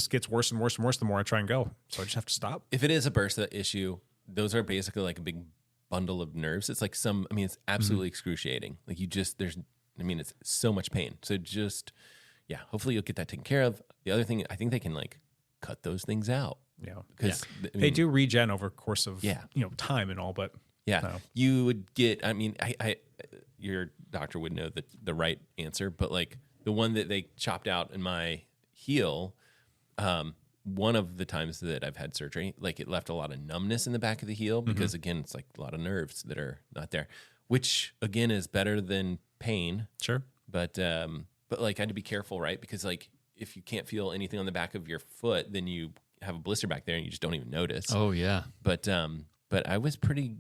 gets worse and worse and worse the more I try and go. So I just have to stop. If it is a bursa issue, those are basically like a big bundle of nerves. It's like it's absolutely excruciating. Like it's so much pain. So hopefully you'll get that taken care of. The other thing, I think they can like cut those things out. Yeah. Because They do regen over the course of Yeah. Time and all, but no. You would get, your doctor would know the right answer, but like the one that they chopped out in my heel, one of the times that I've had surgery, like it left a lot of numbness in the back of the heel because again, it's like a lot of nerves that are not there, which again is better than pain. Sure. But like I had to be careful, right? Because like if you can't feel anything on the back of your foot, then you have a blister back there and you just don't even notice. Oh yeah. But it was pretty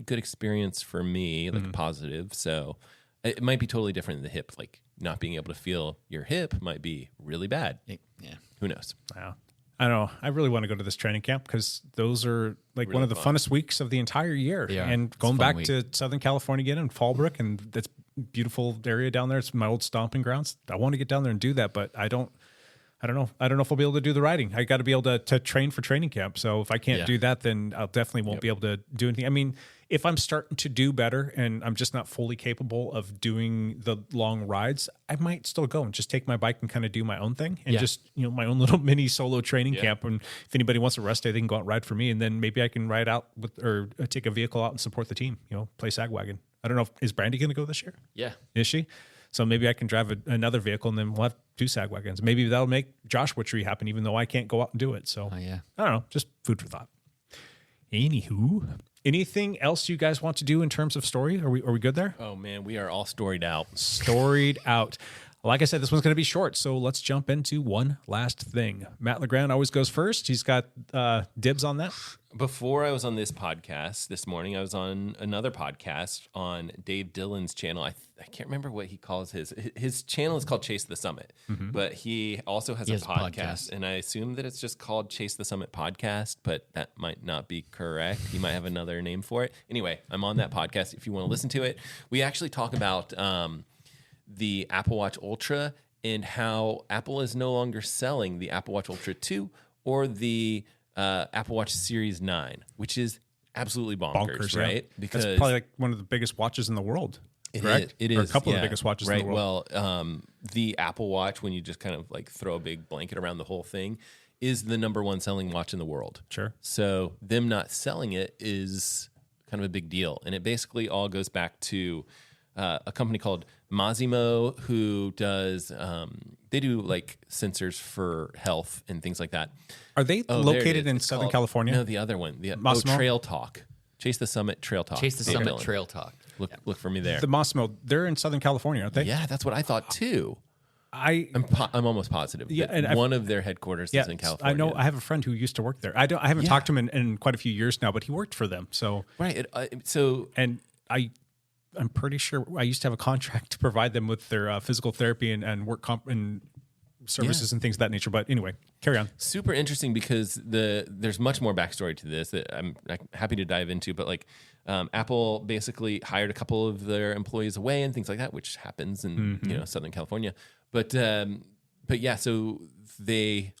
good experience for me, like positive. So it might be totally different in the hip. Like not being able to feel your hip might be really bad. Yeah. Who knows? Wow. I don't know. I really want to go to this training camp because those are like Really one of the fun. funnest weeks of the entire year. They are. And It's a going fun back week. to Southern California again and Fallbrook, and that's beautiful area down there. It's my old stomping grounds. I want to get down there and do that, but I don't know. I don't know if I'll be able to do the riding. I got to be able to train for training camp. So if I can't do that, then I'll definitely won't be able to do anything. I mean, if I'm starting to do better and I'm just not fully capable of doing the long rides, I might still go and just take my bike and kind of do my own thing and just, my own little mini solo training camp. And if anybody wants a rest day, they can go out and ride for me. And then maybe I can ride out or take a vehicle out and support the team, play Sagwagon. I don't know, is Brandy going to go this year? Yeah. Is she? So maybe I can drive another vehicle and then we'll have 2 Sagwagons. Maybe that'll make Joshua Tree happen, even though I can't go out and do it. So I don't know, just food for thought. Anywho, anything else you guys want to do in terms of story? Are we good there? Oh man, we are all storied out. Storied out. Like I said, this one's going to be short, so let's jump into one last thing. Matt LeGrand always goes first. He's got dibs on that. Before I was on this podcast this morning, I was on another podcast on Dave Dillon's channel. I can't remember what he calls his. His channel is called Chase the Summit, but he also has a podcast, and I assume that it's just called Chase the Summit Podcast, but that might not be correct. He might have another name for it. Anyway, I'm on that podcast if you want to listen to it. We actually talk about the Apple Watch Ultra and how Apple is no longer selling the Apple Watch Ultra 2 or the Apple Watch Series 9, which is absolutely bonkers, right? Yeah. Because it's probably like one of the biggest watches in the world, correct? It is. Or a couple of the biggest watches in the world. Well, the Apple Watch, when you just kind of like throw a big blanket around the whole thing, is the number 1 selling watch in the world. Sure. So them not selling it is kind of a big deal. And it basically all goes back to a company called Masimo, who does they do like sensors for health and things like that. Are they located in Southern California? No, the other one. Trail Talk. Chase the Summit Trail Talk. Chase the Summit Trail Talk. Look for me there. The Masimo, they're in Southern California, aren't they? Yeah, that's what I thought too. I'm almost positive. Yeah, and one of their headquarters is in California. I know. I have a friend who used to work there. I haven't talked to him in quite a few years now, but he worked for them. So right. I'm pretty sure I used to have a contract to provide them with their physical therapy and work comp and services and things of that nature. But anyway, carry on. Super interesting because there's much more backstory to this that I'm happy to dive into. But like Apple basically hired a couple of their employees away and things like that, which happens in Southern California. But yeah, so they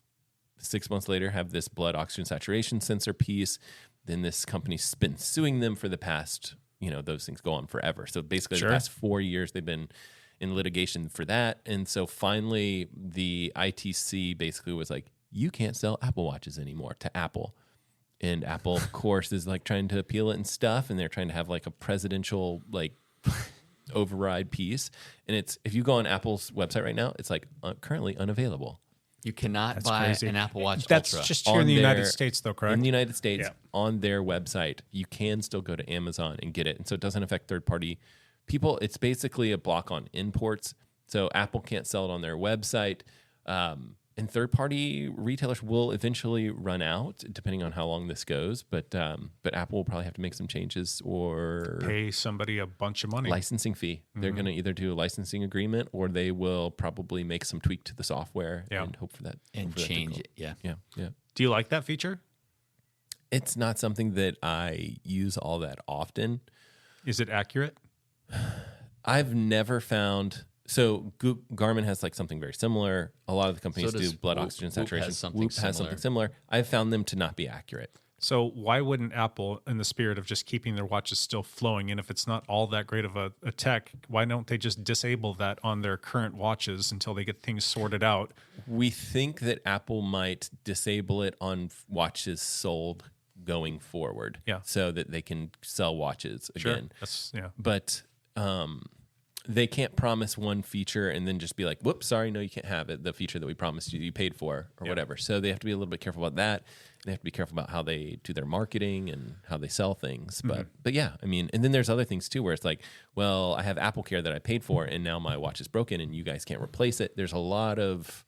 6 months later have this blood oxygen saturation sensor piece. Then this company's been suing them for the past. Those things go on forever. So basically the past 4 years, they've been in litigation for that. And so finally the ITC basically was like, you can't sell Apple Watches anymore to Apple. And Apple, of course, is like trying to appeal it and stuff. And they're trying to have like a presidential like override piece. And if you go on Apple's website right now, it's like currently unavailable. You cannot buy an Apple Watch That's Ultra. just here in the United States, though, correct? In the United States, on their website, you can still go to Amazon and get it. And so it doesn't affect third-party people. It's basically a block on imports. So Apple can't sell it on their website. And third-party retailers will eventually run out, depending on how long this goes. But Apple will probably have to make some changes or pay somebody a bunch of money. Licensing fee. They're going to either do a licensing agreement or they will probably make some tweak to the software and hope for that and change it. Yeah. Do you like that feature? It's not something that I use all that often. Is it accurate? I've never found. So Garmin has like something very similar. A lot of the companies do blood oxygen saturation. Whoop has something similar. I've found them to not be accurate. So why wouldn't Apple, in the spirit of just keeping their watches still flowing, and if it's not all that great of a tech, why don't they just disable that on their current watches until they get things sorted out? We think that Apple might disable it on watches sold going forward. Yeah. So that they can sell watches again. But they can't promise one feature and then just be like, whoops, sorry, no, you can't have it. The feature that we promised you paid for or whatever. So they have to be a little bit careful about that. They have to be careful about how they do their marketing and how they sell things. But yeah, I mean, and then there's other things too, where it's like, well, I have Apple Care that I paid for and now my watch is broken and you guys can't replace it. There's a lot of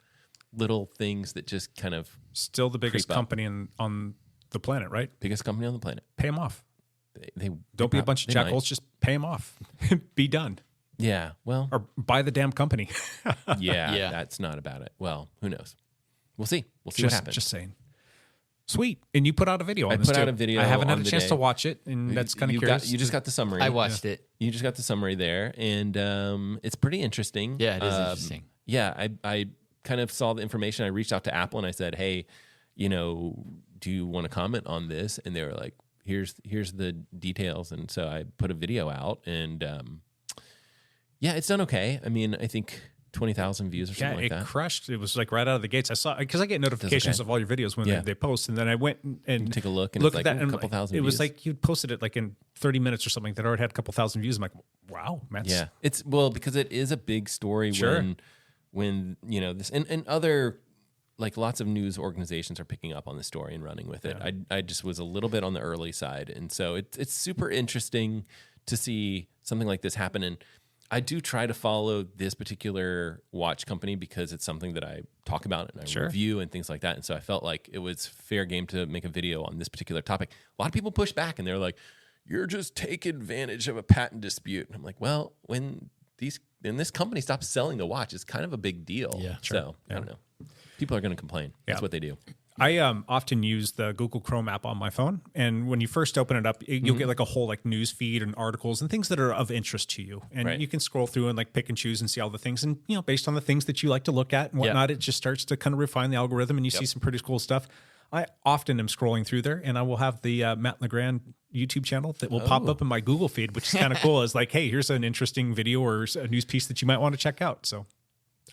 little things that just kind of still the biggest company on the planet, right? Biggest company on the planet. Pay them off. They don't be a bunch of jackals. Just pay them off. Be done. Yeah, well, or buy the damn company. yeah, that's not about it. Well, who knows? We'll see. We'll see what happens. Just saying. Sweet. And you put out a video on this put too. out a video. I haven't had a on the chance day. to watch it, and that's kind of curious. You just got the summary. I watched it. You just got the summary there, and it's pretty interesting. Yeah, it is interesting. Yeah, I kind of saw the information. I reached out to Apple and I said, hey, do you want to comment on this? And they were like, here's the details. And so I put a video out, and yeah, it's done okay. I mean, I think 20,000 views or something like that. It crushed. It was like right out of the gates. I saw, because I get notifications of all your videos when they post, and then I went and take a look, and look it's at like that, and a couple thousand it views. was like you'd posted it like in 30 minutes or something that already had a couple thousand views. I'm like, wow, man. Yeah, it's because it is a big story. Sure. When you know this, and other, like, lots of news organizations are picking up on the story and running with it. I just was a little bit on the early side, and so it's super interesting to see something like this happen. And I do try to follow this particular watch company because it's something that I talk about and I review and things like that. And so I felt like it was fair game to make a video on this particular topic. A lot of people push back, and they're like, "You're just taking advantage of a patent dispute." And I'm like, well, when this company stops selling the watch, it's kind of a big deal. Yeah, sure. So I don't know. People are going to complain. That's what they do. I often use the Google Chrome app on my phone, and when you first open it up, you'll get like a whole like news feed and articles and things that are of interest to you, and you can scroll through and like pick and choose and see all the things, and based on the things that you like to look at and whatnot, it just starts to kind of refine the algorithm, and you see some pretty cool stuff. I often am scrolling through there, and I will have the Matt LeGrand YouTube channel that will pop up in my Google feed, which is kind of cool. It's like, hey, here's an interesting video or a news piece that you might want to check out. So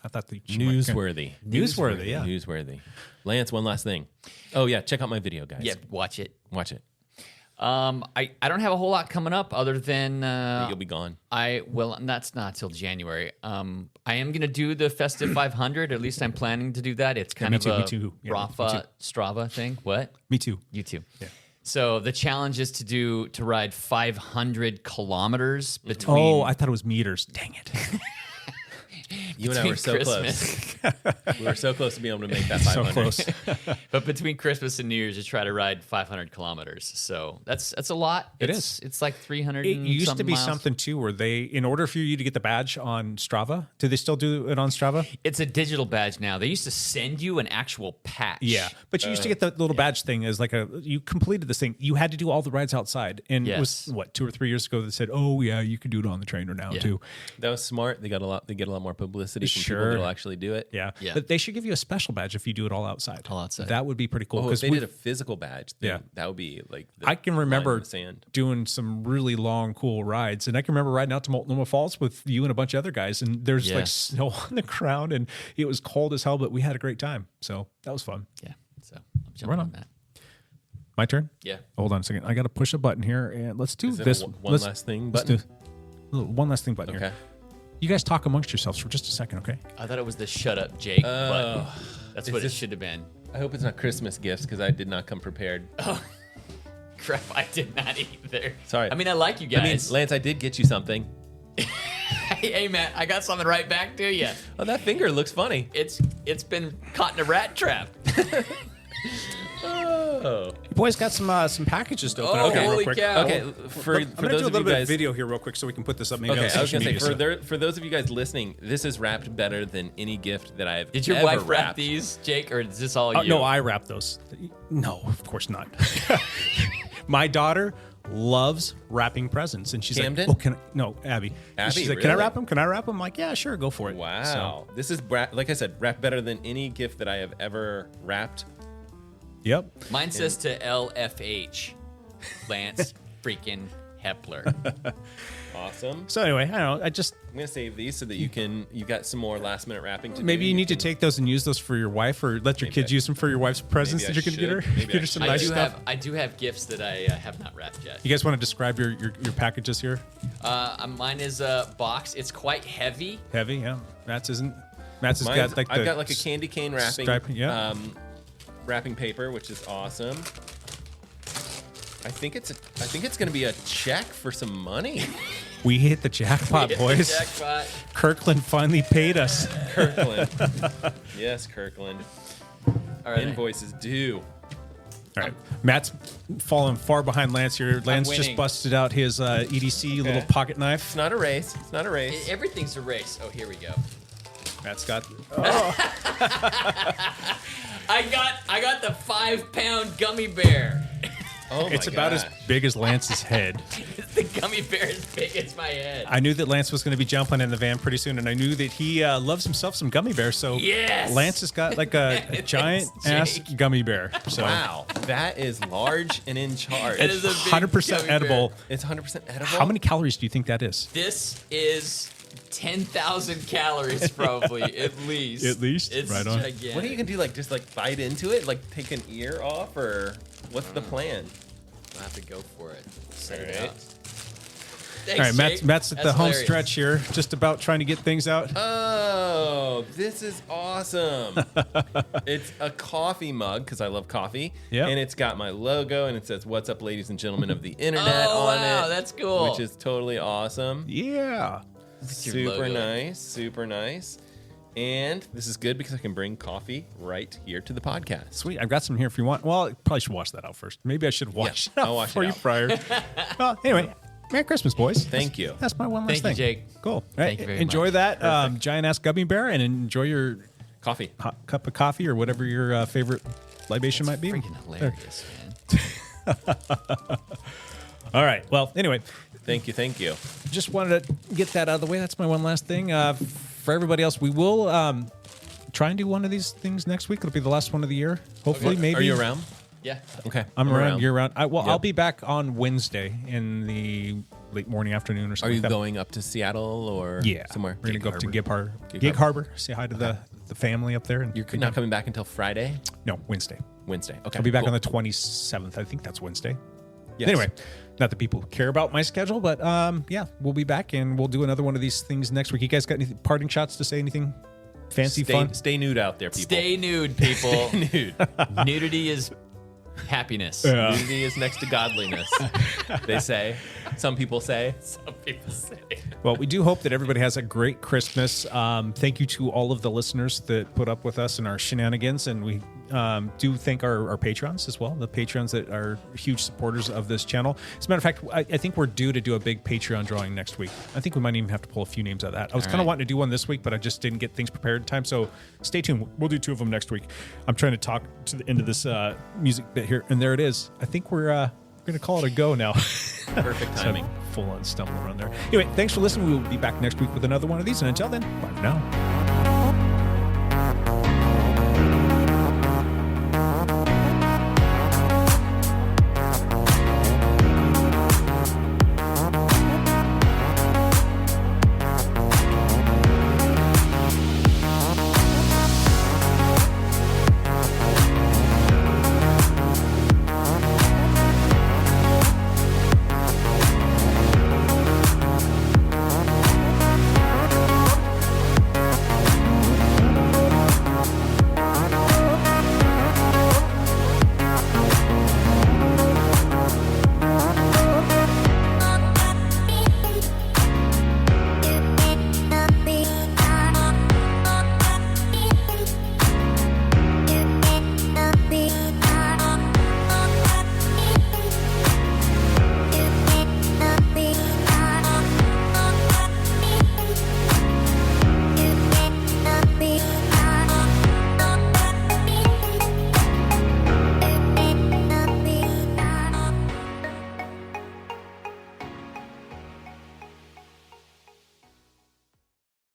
I thought that newsworthy. Yeah. Newsworthy. Lance, one last thing. Oh yeah, check out my video, guys. Yeah, watch it. Watch it. I don't have a whole lot coming up other than you'll be gone. That's not till January. I am going to do the Festive 500. At least I'm planning to do that. It's kind of a Rafa Strava thing. What? Me too. You too. Yeah. So the challenge is to ride 500 kilometers between. Oh, I thought it was meters. Dang it. You and I were so close. We were so close to being able to make that 500. So close. But between Christmas and New Year's, to try to ride 500 kilometers. So that's a lot. It's like 300. It used to be miles. something too, where in order for you to get the badge on Strava, do they still do it on Strava? It's a digital badge now. They used to send you an actual patch. Yeah, but you used to get the little badge thing as like you completed this thing. You had to do all the rides outside, and it was 2 or 3 years ago that said, "Oh yeah, you can do it on the trainer now too." That was smart. They get a lot more publicity from people that'll actually do it. Yeah, but they should give you a special badge if you do it all outside. All outside. That would be pretty cool. If they did a physical badge, then that would be like. I can remember sand. doing some really long, cool rides, and I can remember riding out to Multnomah Falls with you and a bunch of other guys, and there's like snow on the ground, and it was cold as hell, but we had a great time. So that was fun. Yeah. So I'm jumping on that. My turn? Yeah. Hold on a second. I got to push a button here, and let's do this. One last thing button? One last thing button here. You guys talk amongst yourselves for just a second, okay? I thought it was the shut up Jake button. That's what it should have been. I hope it's not Christmas gifts because I did not come prepared. Oh, crap. I did not either. Sorry. I mean, I like you guys. Lance, I did get you something. Hey, Matt, I got something right back to you. Oh, that finger looks funny. It's been caught in a rat trap. Oh. You boys got some packages to open up holy real quick. cow. Okay, I'm for going to do a those little of you bit of guys, video here real quick so we can put this up. Maybe okay, on I was social going to say media, for those of you guys listening, this is wrapped better than any gift that I've Did your ever wife wrap wrapped. these, Jake, or is this all you? No, I wrap those. No, of course not. My daughter loves wrapping presents, and she's Camden? like, Abby. Abby, She's like, can I really? wrap them? Can I wrap them? I'm like, yeah, sure, go for it. Wow. This is, like I said, wrapped better than any gift that I have ever wrapped. Yep. Mine says to LFH, Lance freaking Hepler. Awesome. So anyway, I don't know. I'm gonna save these so that you got some more last minute wrapping to do. Maybe you need to take those and use those for your wife, or let your kids use them for your wife's presents that you're going to get her. Maybe Get her some nice stuff. I do have gifts that I have not wrapped yet. You guys want to describe your packages here? Mine is a box. It's quite heavy. Heavy, yeah. Matt's has got like I've got like a candy cane wrapping. Striping, yeah. Wrapping paper, which is awesome. I think it's going to be a check for some money. We hit the jackpot, boys. Jackpot. Kirkland finally paid us. Kirkland. Yes, Kirkland. All right. Invoices due. All right. Matt's fallen far behind Lance here. Lance just winning. busted out his EDC little pocket knife. It's not a race. It's not a race. Everything's a race. Oh, here we go. Matt's got... I got the 5-pound gummy bear. Oh my It's about as big as Lance's head. The gummy bear is big as my head. I knew that Lance was going to be jumping in the van pretty soon, and I knew that he loves himself some gummy bears. So Yes! Lance has got like a giant ass Jake. gummy bear. So Wow, that is large and in charge. It is a big 100% gummy bear. edible. It's 100% edible. How many calories do you think that is? This is 10,000 calories, probably, at least. At least? It's Right on. gigantic. What are you gonna do? Like just like bite into it? Like take an ear off, or what's the plan? I'll have to go for it. Set it Alright. out. All right, Thanks, Jake. Matt's at the That's home hilarious. stretch here, just about trying to get things out. Oh, this is awesome. It's a coffee mug because I love coffee. Yep. And it's got my logo and it says, "What's up, ladies and gentlemen of the internet" Oh, on wow, it. that's cool. Which is totally awesome. Yeah. your Super logo. nice. Super nice. And this is good because I can bring coffee right here to the podcast. Sweet. I've got some here if you want. Well, I probably should wash that out first. Maybe I should wash it out I'll wash it for you out. prior. Well, anyway, Merry Christmas, boys. Thank you. That's my one last Thank you, thing. Jake. Cool. All Thank right, you very enjoy much. that giant ass gummy bear and enjoy your Coffee. hot cup of coffee or whatever your favorite libation might be. Freaking hilarious, man. All right. Well, anyway, Thank you. Thank you. just wanted to get that out of the way. That's my one last thing. For everybody else, we will try and do one of these things next week. It'll be the last one of the year. Hopefully, maybe. Are you around? Yeah. Okay. I'm around year round. Yep. I'll be back on Wednesday in the late morning, afternoon, or Are something. you like that. going up to Seattle or Yeah, somewhere? We're gonna go up to Gig Harbor. Gig Harbor. Say hi to the family up there. And You're not coming back until Friday? No, Wednesday. Wednesday. Okay. I'll be back cool. on the 27th. I think that's Wednesday. Yes. Anyway, not that people care about my schedule, but yeah, we'll be back and we'll do another one of these things next week. You guys got any parting shots to say? Anything fancy, fun? Stay nude out there, people. Stay nude, people. nude. Nudity is happiness. Nudity is next to godliness. They say. Some people say. Some people say. Well, we do hope that everybody has a great Christmas. Thank you to all of the listeners that put up with us and our shenanigans. And we do thank our patrons as well, the patrons that are huge supporters of this channel. As a matter of fact, I think we're due to do a big Patreon drawing next week. I think we might even have to pull a few names out of that. I was kind of wanting to do one this week, but I just didn't get things prepared in time. So stay tuned. We'll do 2 of them next week. I'm trying to talk to the end of this music bit here. And there it is. I think we're going to call it a go now. Perfect timing. Full on stumble around there. Anyway, thanks for listening. We will be back next week with another one of these. And until then, bye for now.